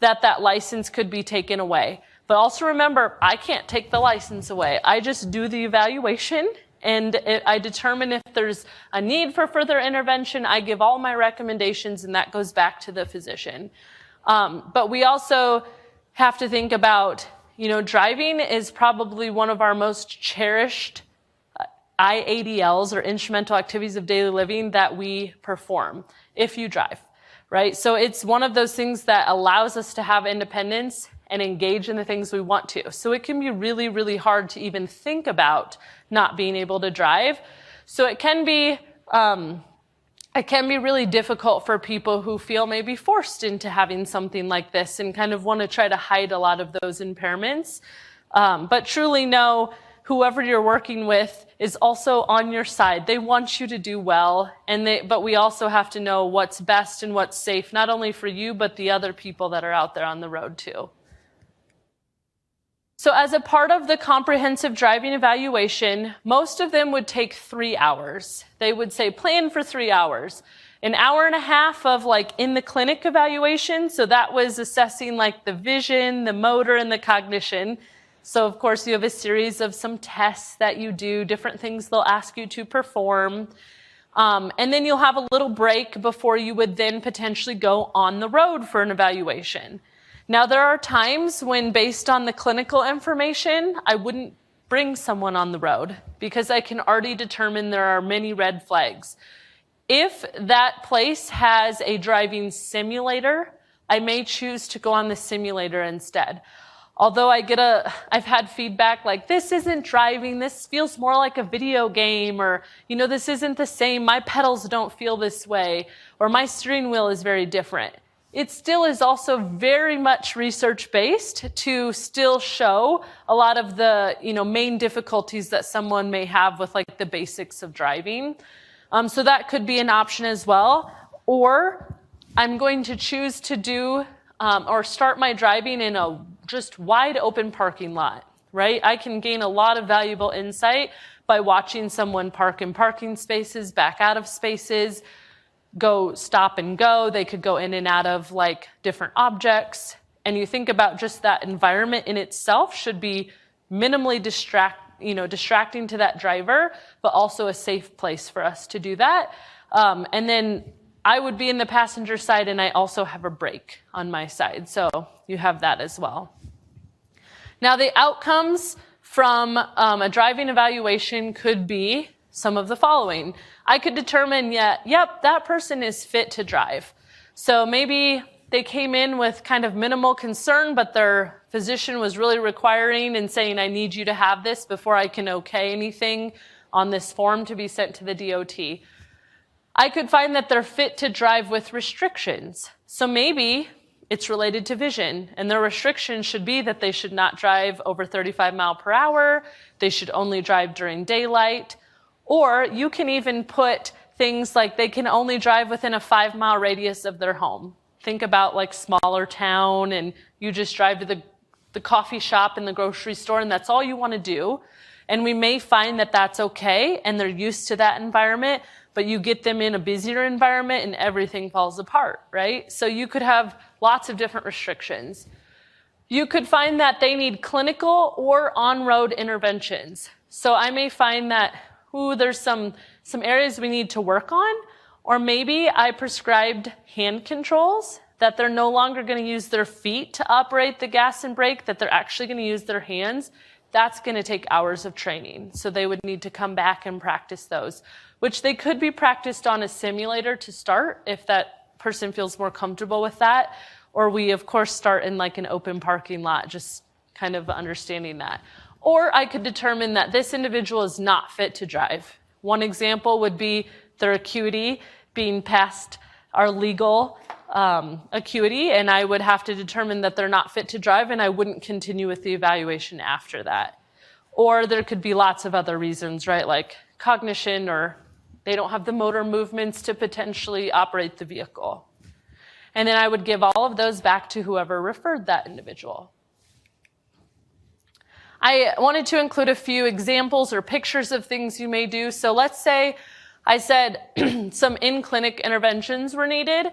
that license could be taken away. But also remember, I can't take the license away. I just do the evaluation. And I determine if there's a need for further intervention. I give all my recommendations, and that goes back to the physician. But we also have to think about, driving is probably one of our most cherished IADLs, or instrumental activities of daily living, that we perform if you drive, right? So it's one of those things that allows us to have independence and engage in the things we want to. So it can be really, really hard to even think about not being able to drive. So it can be really difficult for people who feel maybe forced into having something like this and kind of want to try to hide a lot of those impairments. But truly know whoever you're working with is also on your side. They want you to do well, but we also have to know what's best and what's safe, not only for you, but the other people that are out there on the road too. So as a part of the comprehensive driving evaluation, most of them would take 3 hours. They would say, plan for 3 hours. An hour and a half of like in the clinic evaluation. So that was assessing like the vision, the motor, and the cognition. So of course you have a series of some tests that you do, different things they'll ask you to perform. And then you'll have a little break before you would then potentially go on the road for an evaluation. Now, there are times when, based on the clinical information, I wouldn't bring someone on the road because I can already determine there are many red flags. If that place has a driving simulator, I may choose to go on the simulator instead. Although I've had feedback like, this isn't driving, this feels more like a video game, or, this isn't the same, my pedals don't feel this way, or my steering wheel is very different. it still is also very much research-based to still show a lot of the, main difficulties that someone may have with like the basics of driving. So that could be an option as well. Or I'm going to choose to do or start my driving in a just wide open parking lot, right? I can gain a lot of valuable insight by watching someone park in parking spaces, back out of spaces, go stop and go. They could go in and out of like different objects. And you think about just that environment in itself should be minimally distracting to that driver, but also a safe place for us to do that. And then I would be in the passenger side, and I also have a brake on my side. So you have that as well. Now the outcomes from a driving evaluation could be some of the following. I could determine, yep, that person is fit to drive. So maybe they came in with kind of minimal concern, but their physician was really requiring and saying, I need you to have this before I can okay anything on this form to be sent to the DOT. I could find that they're fit to drive with restrictions. So maybe it's related to vision, and their restrictions should be that they should not drive over 35 miles per hour, they should only drive during daylight, or you can even put things like they can only drive within a 5-mile radius of their home. Think about like smaller town, and you just drive to the coffee shop and the grocery store, and that's all you want to do. And we may find that that's okay, and they're used to that environment, but you get them in a busier environment and everything falls apart, right? So you could have lots of different restrictions. You could find that they need clinical or on-road interventions. So I may find that, there's some areas we need to work on, or maybe I prescribed hand controls, that they're no longer going to use their feet to operate the gas and brake, that they're actually going to use their hands. That's going to take hours of training. So they would need to come back and practice those, which they could be practiced on a simulator to start if that person feels more comfortable with that. Or we, of course, start in like an open parking lot, just kind of understanding that. Or I could determine that this individual is not fit to drive. One example would be their acuity being past our legal acuity, and I would have to determine that they're not fit to drive, and I wouldn't continue with the evaluation after that. Or there could be lots of other reasons, right? Like cognition, or they don't have the motor movements to potentially operate the vehicle. And then I would give all of those back to whoever referred that individual. I wanted to include a few examples or pictures of things you may do. So let's say I said some in-clinic interventions were needed.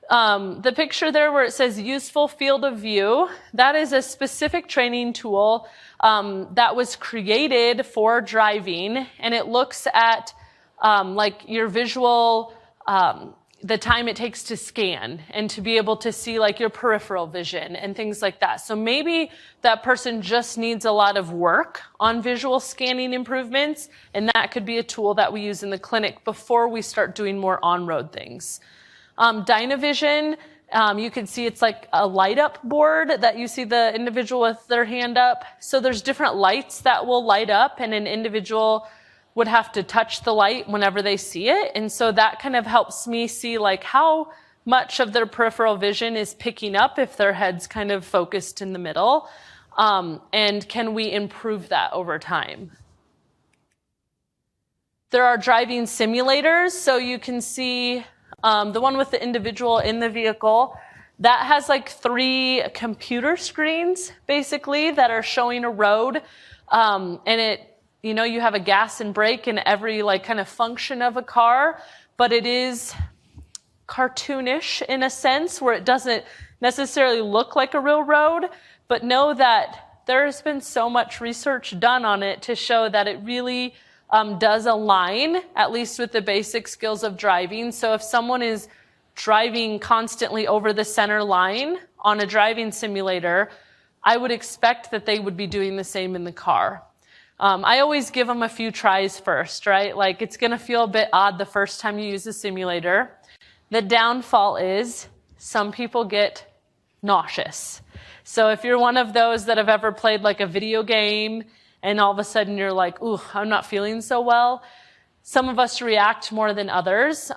The picture there where it says useful field of view, that is a specific training tool that was created for driving, and it looks at like your visual, the time it takes to scan and to be able to see like your peripheral vision and things like that. So maybe that person just needs a lot of work on visual scanning improvements, and that could be a tool that we use in the clinic before we start doing more on-road things. Dynavision, you can see it's like a light up board that you see the individual with their hand up. So there's different lights that will light up, and an individual would have to touch the light whenever they see it. And so that kind of helps me see like how much of their peripheral vision is picking up if their head's kind of focused in the middle. And can we improve that over time? There are driving simulators. So you can see the one with the individual in the vehicle, that has like 3 computer screens basically that are showing a road. And you have a gas and brake in every like kind of function of a car, but it is cartoonish in a sense where it doesn't necessarily look like a real road, but know that there's been so much research done on it to show that it really does align, at least with the basic skills of driving. So if someone is driving constantly over the center line on a driving simulator, I would expect that they would be doing the same in the car. I always give them a few tries first, right? Like it's going to feel a bit odd the first time you use the simulator. The downfall is some people get nauseous. So if you're one of those that have ever played like a video game and all of a sudden you're like, ooh, I'm not feeling so well, some of us react more than others.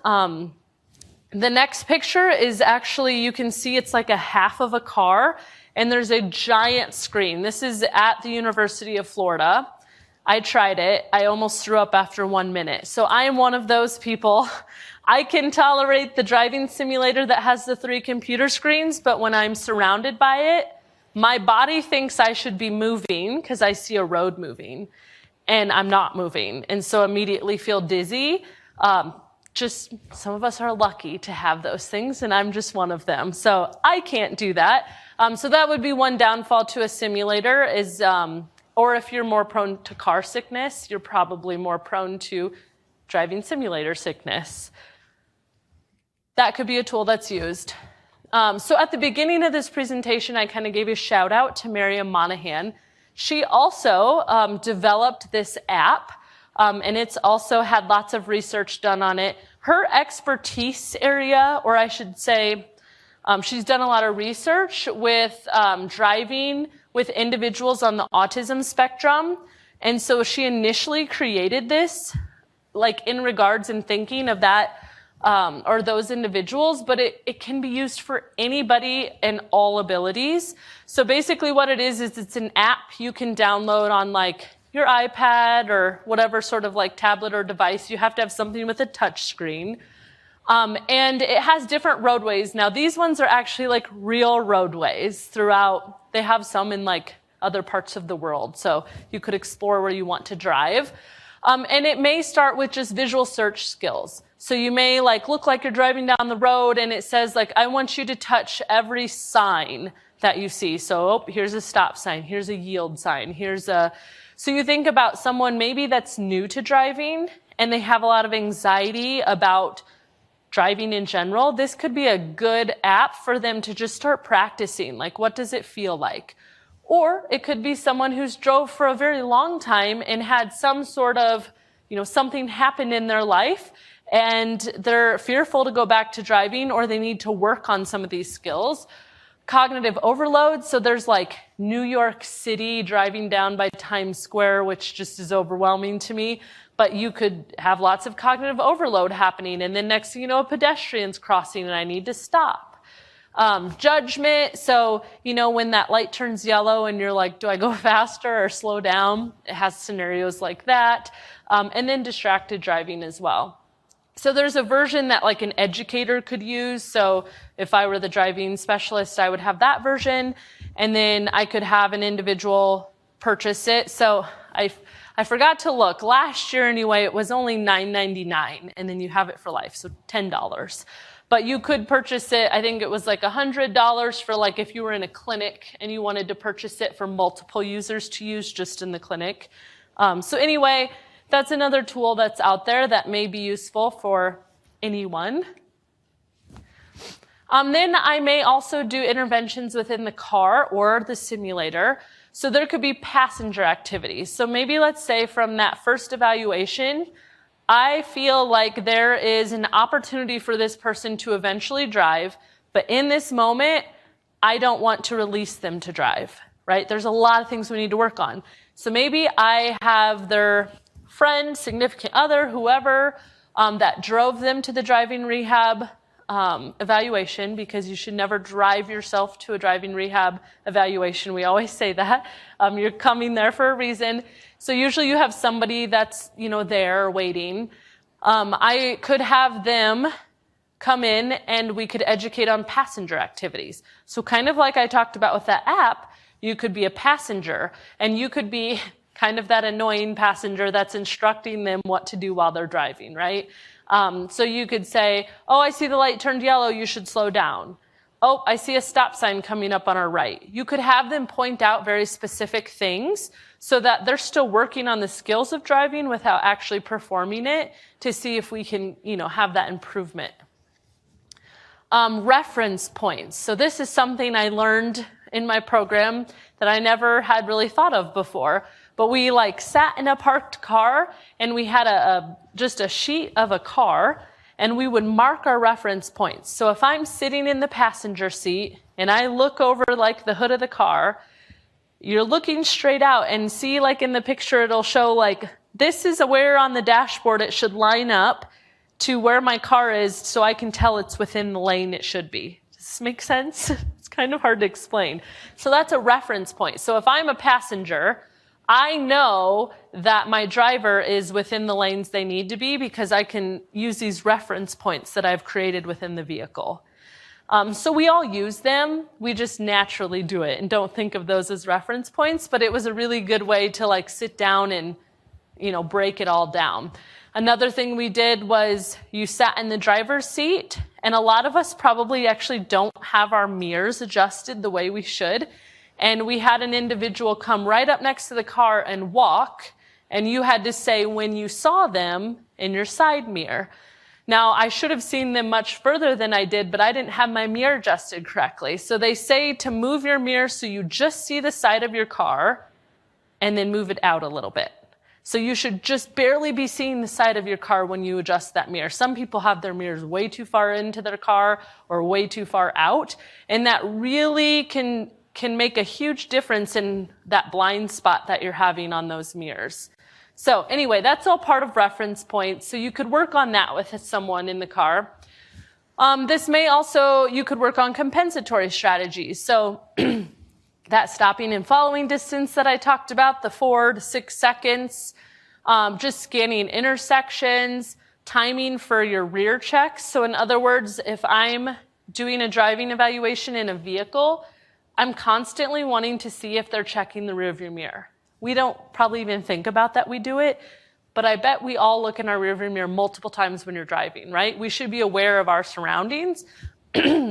The next picture is actually, you can see it's like a half of a car, and there's a giant screen. This is at the University of Florida. I tried it. I almost threw up after 1 minute. So I am one of those people. I can tolerate the driving simulator that has the 3 computer screens, but when I'm surrounded by it, my body thinks I should be moving because I see a road moving, and I'm not moving, and so immediately feel dizzy. Just some of us are lucky to have those things, and I'm just one of them. So I can't do that. So that would be one downfall to a simulator is, or if you're more prone to car sickness, you're probably more prone to driving simulator sickness. That could be a tool that's used. So at the beginning of this presentation, I kind of gave a shout out to Miriam Monahan. She also developed this app. And it's also had lots of research done on it. Her expertise area, or I should say, she's done a lot of research with driving with individuals on the autism spectrum. And so she initially created this, like in regards and thinking of that, or those individuals, but it can be used for anybody and all abilities. So basically what it is it's an app you can download on like your iPad or whatever sort of like tablet or device. You have to have something with a touch screen. And it has different roadways. Now, these ones are actually like real roadways throughout. They have some in like other parts of the world. So you could explore where you want to drive. And it may start with just visual search skills. So you may like look like you're driving down the road and it says like, I want you to touch every sign that you see. So here's a stop sign. Here's a yield sign. So you think about someone maybe that's new to driving and they have a lot of anxiety about driving in general. This could be a good app for them to just start practicing. Like, what does it feel like? Or it could be someone who's drove for a very long time and had some sort of, something happen in their life and they're fearful to go back to driving or they need to work on some of these skills. Cognitive overload. So there's like New York City driving down by Times Square, which just is overwhelming to me. But you could have lots of cognitive overload happening. And then next thing you know, a pedestrian's crossing and I need to stop. Judgment. So, when that light turns yellow and you're like, do I go faster or slow down? It has scenarios like that. And then distracted driving as well. So there's a version that like an educator could use. So if I were the driving specialist, I would have that version. And then I could have an individual purchase it. So I forgot to look. Last year anyway, it was only $9.99. And then you have it for life. So $10. But you could purchase it. I think it was like $100 for like if you were in a clinic and you wanted to purchase it for multiple users to use just in the clinic. So anyway, that's another tool that's out there that may be useful for anyone. Then I may also do interventions within the car or the simulator. So there could be passenger activities. So maybe let's say from that first evaluation, I feel like there is an opportunity for this person to eventually drive, but in this moment, I don't want to release them to drive, right? There's a lot of things we need to work on. So maybe I have their friend, significant other, whoever, that drove them to the driving rehab evaluation, because you should never drive yourself to a driving rehab evaluation. We always say that. You're coming there for a reason. So usually you have somebody that's, there waiting. I could have them come in and we could educate on passenger activities. So kind of like I talked about with that app, you could be a passenger and you could be kind of that annoying passenger that's instructing them what to do while they're driving, right? So you could say, oh, I see the light turned yellow, you should slow down. Oh, I see a stop sign coming up on our right. You could have them point out very specific things so that they're still working on the skills of driving without actually performing it to see if we can, have that improvement. Reference points. So this is something I learned in my program that I never had really thought of before. But we sat in a parked car and we had just a sheet of a car and we would mark our reference points. So if I'm sitting in the passenger seat and I look over the hood of the car, you're looking straight out and see in the picture it'll show this is where on the dashboard it should line up to where my car is so I can tell it's within the lane it should be. Does this make sense? It's kind of hard to explain. So that's a reference point. So if I'm a passenger, I know that my driver is within the lanes they need to be because I can use these reference points that I've created within the vehicle. So we all use them. We just naturally do it and don't think of those as reference points, but it was a really good way to like sit down and, break it all down. Another thing we did was you sat in the driver's seat, and a lot of us probably actually don't have our mirrors adjusted the way we should. And we had an individual come right up next to the car and walk, and you had to say when you saw them in your side mirror. Now, I should have seen them much further than I did, but I didn't have my mirror adjusted correctly. So they say to move your mirror so you just see the side of your car and then move it out a little bit. So you should just barely be seeing the side of your car when you adjust that mirror. Some people have their mirrors way too far into their car or way too far out, and that really can make a huge difference in that blind spot that you're having on those mirrors. So anyway, that's all part of reference points. So you could work on that with someone in the car. You could work on compensatory strategies. So that stopping and following distance that I talked about, the 4 to 6 seconds, just scanning intersections, timing for your rear checks. So in other words, if I'm doing a driving evaluation in a vehicle, I'm constantly wanting to see if they're checking the rearview mirror. We don't probably even think about that we do it, but I bet we all look in our rearview mirror multiple times when you're driving, right? We should be aware of our surroundings.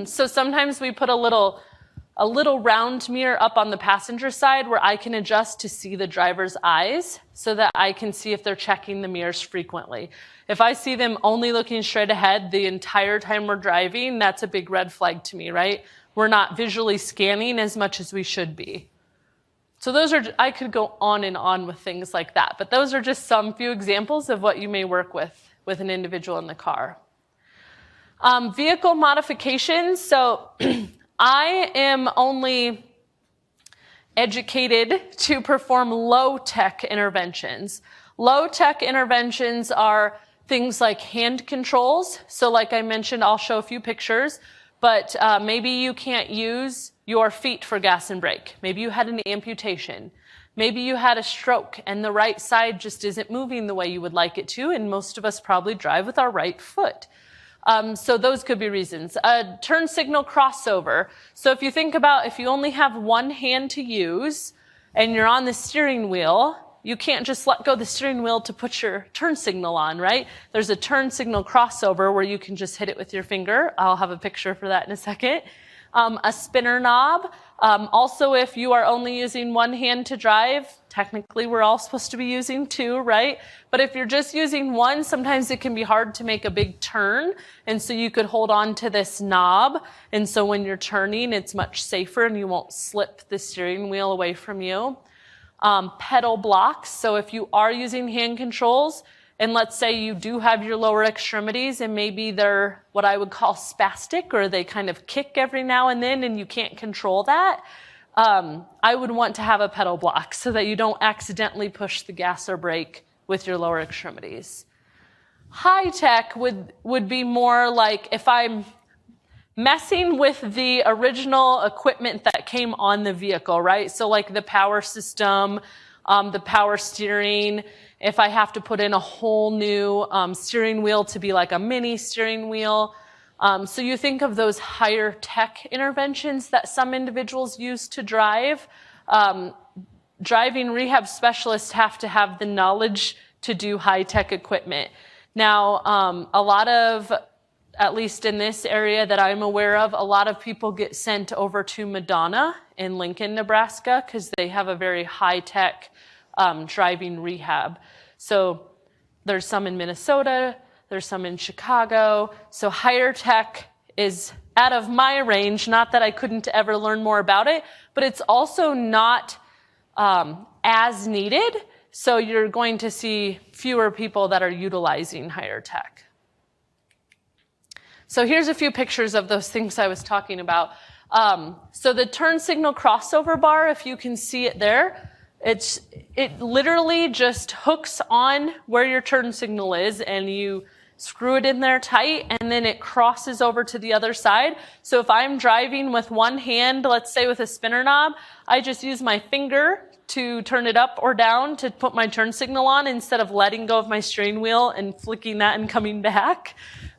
So sometimes we put a little round mirror up on the passenger side where I can adjust to see the driver's eyes so that I can see if they're checking the mirrors frequently. If I see them only looking straight ahead the entire time we're driving, that's a big red flag to me, right? We're not visually scanning as much as we should be. So I could go on and on with things like that, but those are just some few examples of what you may work with an individual in the car. Vehicle modifications. So I am only educated to perform low-tech interventions. Low-tech interventions are things like hand controls. So like I mentioned, I'll show a few pictures, but maybe you can't use your feet for gas and brake. Maybe you had an amputation. Maybe you had a stroke and the right side just isn't moving the way you would like it to, and most of us probably drive with our right foot. So those could be reasons. Turn signal crossover. So if you think about if you only have one hand to use and you're on the steering wheel, you can't just let go of the steering wheel to put your turn signal on, right? There's a turn signal crossover where you can just hit it with your finger. I'll have a picture for that in a second. A spinner knob. Also, if you are only using one hand to drive, technically we're all supposed to be using two, right? But if you're just using one, sometimes it can be hard to make a big turn. And so you could hold on to this knob. And so when you're turning, it's much safer and you won't slip the steering wheel away from you. Pedal blocks. So if you are using hand controls, and let's say you do have your lower extremities and maybe they're what I would call spastic, or they kind of kick every now and then and you can't control that, I would want to have a pedal block so that you don't accidentally push the gas or brake with your lower extremities. High tech would be more like if I'm messing with the original equipment that came on the vehicle, right? So like the power system, the power steering, if I have to put in a whole new steering wheel to be like a mini steering wheel. So you think of those higher tech interventions that some individuals use to drive. Driving rehab specialists have to have the knowledge to do high tech equipment. Now, a lot of, at least in this area that I'm aware of, a lot of people get sent over to Madonna in Lincoln, Nebraska, because they have a very high tech driving rehab. So there's some in Minnesota, there's some in Chicago. So higher tech is out of my range, not that I couldn't ever learn more about it, but it's also not as needed. So you're going to see fewer people that are utilizing higher tech. So here's a few pictures of those things I was talking about. So the turn signal crossover bar, if you can see it there, it literally just hooks on where your turn signal is, and you screw it in there tight, and then it crosses over to the other side. So if I'm driving with one hand, let's say with a spinner knob, I just use my finger to turn it up or down to put my turn signal on instead of letting go of my steering wheel and flicking that and coming back.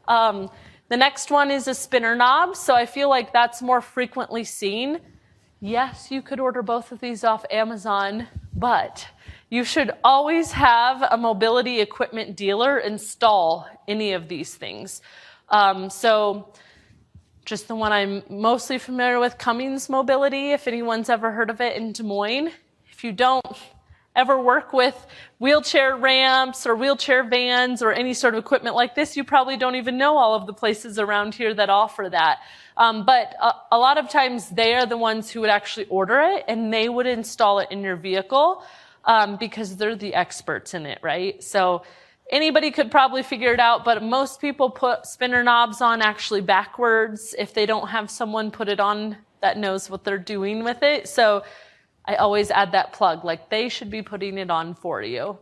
The next one is a spinner knob, so I feel like that's more frequently seen. Yes, you could order both of these off Amazon, but you should always have a mobility equipment dealer install any of these things. So just the one I'm mostly familiar with, Cummins Mobility, if anyone's ever heard of it in Des Moines. If you don't ever work with wheelchair ramps or wheelchair vans or any sort of equipment like this, you probably don't even know all of the places around here that offer that. But a lot of times they are the ones who would actually order it, and they would install it in your vehicle because they're the experts in it, right? So anybody could probably figure it out, but most people put spinner knobs on actually backwards if they don't have someone put it on that knows what they're doing with it. So I always add that plug, like they should be putting it on for you.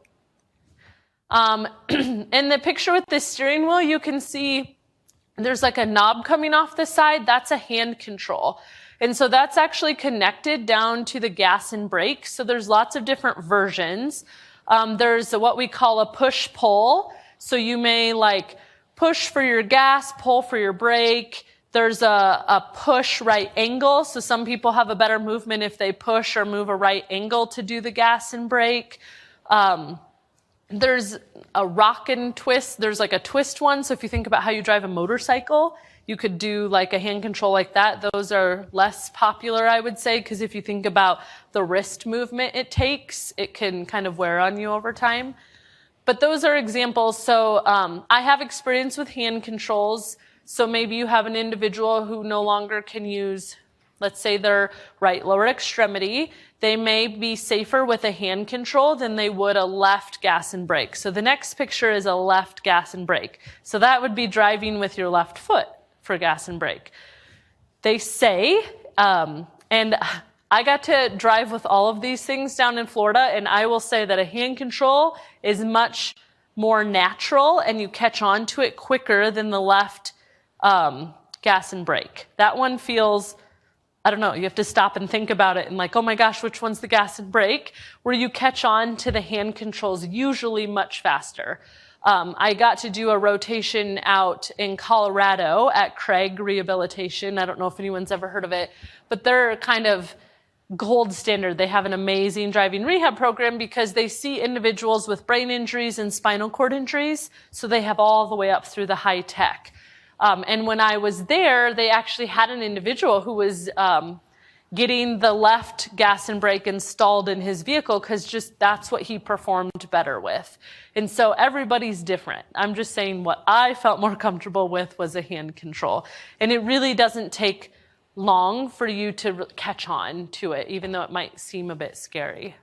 In the picture with the steering wheel, you can see there's like a knob coming off the side. That's a hand control. And so that's actually connected down to the gas and brake. So there's lots of different versions. There's what we call a push-pull. So you may like push for your gas, pull for your brake. There's a push right angle. So some people have a better movement if they push or move a right angle to do the gas and brake. There's a rock and twist. There's like a twist one. So if you think about how you drive a motorcycle, you could do like a hand control like that. Those are less popular, I would say, because if you think about the wrist movement it takes, it can kind of wear on you over time. But those are examples. So I have experience with hand controls. So maybe you have an individual who no longer can use, let's say, their right lower extremity. They may be safer with a hand control than they would a left gas and brake. So the next picture is a left gas and brake. So that would be driving with your left foot for gas and brake. They say, and I got to drive with all of these things down in Florida, and I will say that a hand control is much more natural and you catch on to it quicker than the left gas and brake. That one feels, I don't know, you have to stop and think about it and like, oh my gosh, which one's the gas and brake? Where you catch on to the hand controls usually much faster. I got to do a rotation out in Colorado at Craig Rehabilitation. I don't know if anyone's ever heard of it, but they're kind of gold standard. They have an amazing driving rehab program because they see individuals with brain injuries and spinal cord injuries, so they have all the way up through the high tech. And when I was there, they actually had an individual who was getting the left gas and brake installed in his vehicle because just that's what he performed better with. And so everybody's different. I'm just saying what I felt more comfortable with was a hand control. And it really doesn't take long for you to catch on to it, even though it might seem a bit scary.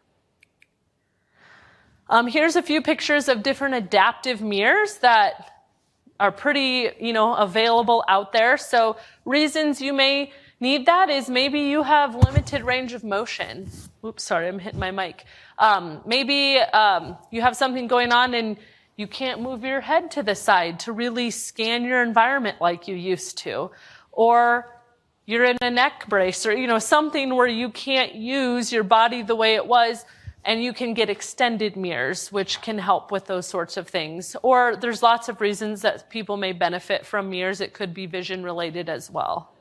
Here's a few pictures of different adaptive mirrors that are pretty, available out there. So reasons you may need that is maybe you have limited range of motion. Oops, sorry, I'm hitting my mic. Maybe you have something going on and you can't move your head to the side to really scan your environment like you used to. Or you're in a neck brace or, something where you can't use your body the way it was, and you can get extended mirrors, which can help with those sorts of things. Or there's lots of reasons that people may benefit from mirrors. It could be vision related as well.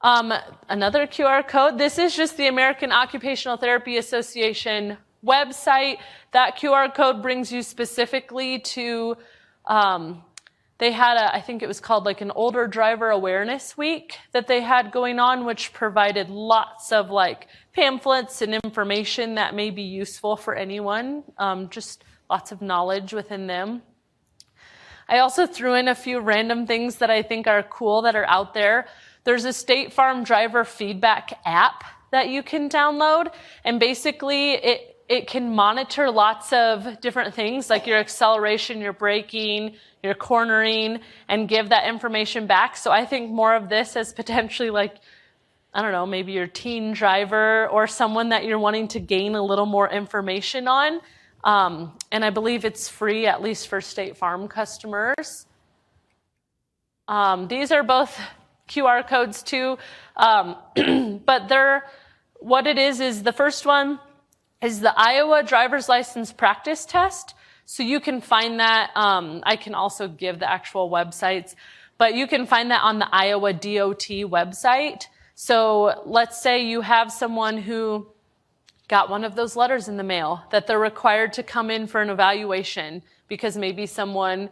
Another QR code. This is just the American Occupational Therapy Association website. That QR code brings you specifically to, they had I think it was called like an Older Driver Awareness Week that they had going on, which provided lots of like pamphlets and information that may be useful for anyone, just lots of knowledge within them. I also threw in a few random things that I think are cool that are out there. There's a State Farm driver feedback app that you can download, and basically it can monitor lots of different things like your acceleration, your braking, your cornering, and give that information back. So I think more of this as potentially like, I don't know, maybe your teen driver or someone that you're wanting to gain a little more information on. And I believe it's free, at least for State Farm customers. These are both QR codes too, but what it is the first one is the Iowa Driver's License Practice Test. So you can find that, I can also give the actual websites, but you can find that on the Iowa DOT website. So let's say you have someone who got one of those letters in the mail that they're required to come in for an evaluation because maybe someone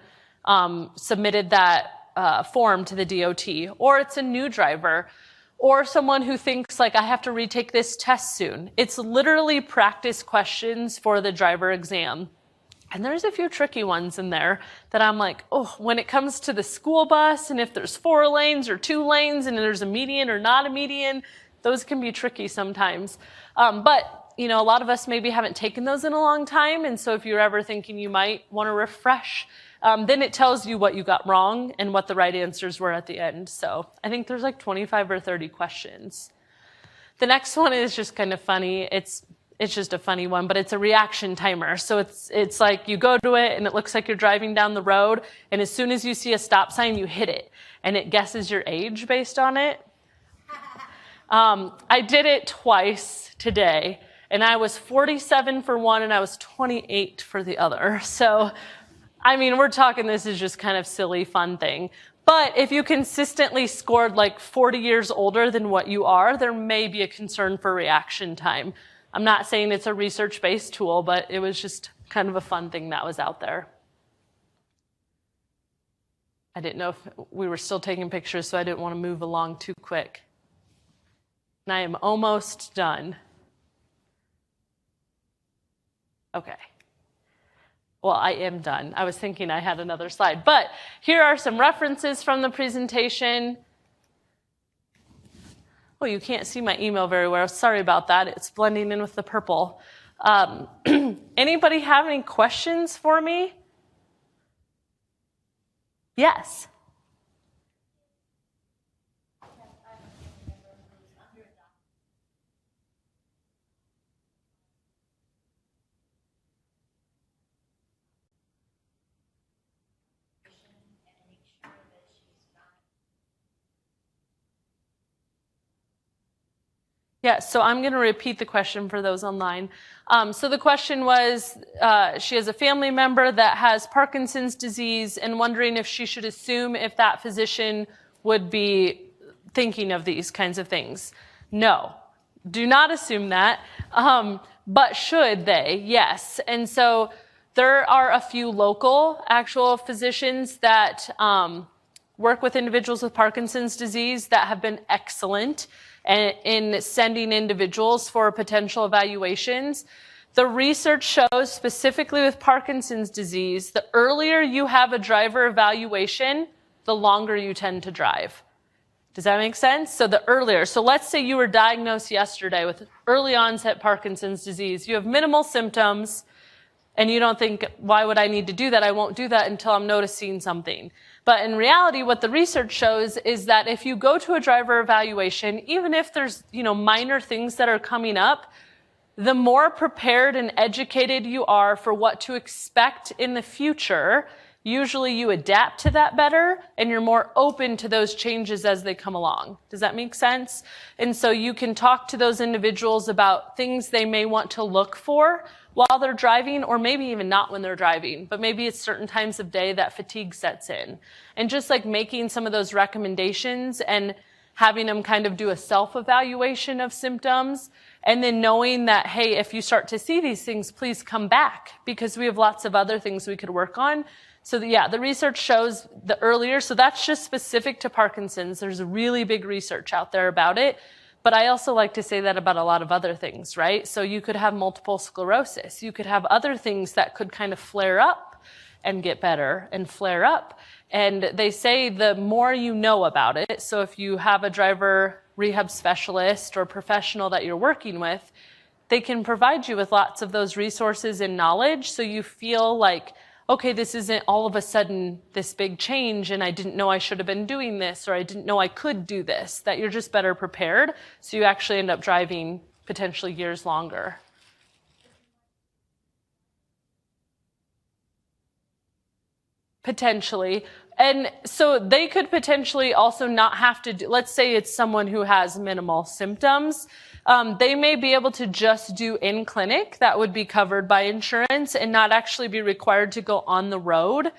submitted that form to the DOT, or it's a new driver, or someone who thinks like, I have to retake this test soon. It's literally practice questions for the driver exam. And there's a few tricky ones in there that I'm like, oh, when it comes to the school bus and if there's 4 lanes or 2 lanes and there's a median or not a median, those can be tricky sometimes. But you know, a lot of us maybe haven't taken those in a long time. And so if you're ever thinking you might want to refresh, then it tells you what you got wrong and what the right answers were at the end. So I think there's like 25 or 30 questions. The next one is just kind of funny. It's just a funny one, but it's a reaction timer. So it's like you go to it and it looks like you're driving down the road, and as soon as you see a stop sign, you hit it, and it guesses your age based on it. I did it twice today, and I was 47 for one and I was 28 for the other. So, I mean, we're talking this is just kind of silly, fun thing. But if you consistently scored like 40 years older than what you are, there may be a concern for reaction time. I'm not saying it's a research-based tool, but it was just kind of a fun thing that was out there. I didn't know if we were still taking pictures, so I didn't want to move along too quick. And I am almost done. Okay. Well, I am done. I was thinking I had another slide, but here are some references from the presentation. Oh, you can't see my email very well. Sorry about that. It's blending in with the purple. Anybody have any questions for me? Yes. Yeah, so I'm going to repeat the question for those online. So the question was, she has a family member that has Parkinson's disease and wondering if she should assume if that physician would be thinking of these kinds of things. No, do not assume that, but should they? Yes. And so there are a few local actual physicians that work with individuals with Parkinson's disease that have been excellent in sending individuals for potential evaluations. The research shows, specifically with Parkinson's disease, the earlier you have a driver evaluation, the longer you tend to drive. Does that make sense? So the earlier, so let's say you were diagnosed yesterday with early onset Parkinson's disease. You have minimal symptoms, and you don't think, why would I need to do that? I won't do that until I'm noticing something. But in reality, what the research shows is that if you go to a driver evaluation, even if there's, minor things that are coming up, the more prepared and educated you are for what to expect in the future, usually you adapt to that better and you're more open to those changes as they come along. Does that make sense? And so you can talk to those individuals about things they may want to look for while they're driving, or maybe even not when they're driving, but maybe it's certain times of day that fatigue sets in. And just like making some of those recommendations and having them kind of do a self-evaluation of symptoms, and then knowing that, hey, if you start to see these things, please come back, because we have lots of other things we could work on. So the research shows the earlier, so that's just specific to Parkinson's. There's really big research out there about it. But I also like to say that about a lot of other things, right? So you could have multiple sclerosis. You could have other things that could kind of flare up and get better and flare up. And they say the more you know about it, so if you have a driver rehab specialist or professional that you're working with, they can provide you with lots of those resources and knowledge, so you feel like, okay, this isn't all of a sudden this big change and I didn't know I should have been doing this, or I didn't know I could do this, that you're just better prepared, so you actually end up driving potentially years longer. Potentially. And so they could potentially also not have to do, let's say it's someone who has minimal symptoms. They may be able to just do in clinic. That would be covered by insurance and not actually be required to go on the road.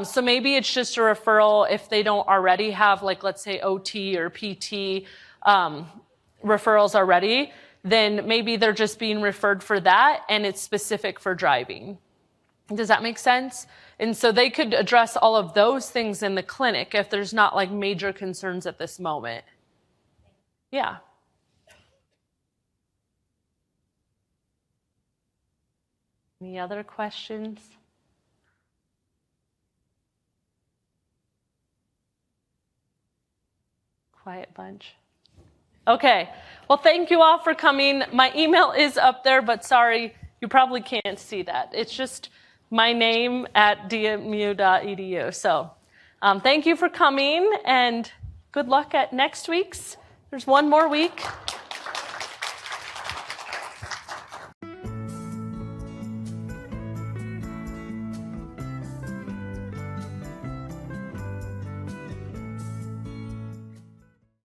So maybe it's just a referral if they don't already have, like, let's say OT or PT referrals already, then maybe they're just being referred for that and it's specific for driving. Does that make sense? And so they could address all of those things in the clinic if there's not like major concerns at this moment. Yeah. Any other questions? Quiet bunch. Okay. Well, thank you all for coming. My email is up there, but sorry, you probably can't see that. It's just my name at dmu.edu. So thank you for coming and good luck at next week's. There's one more week.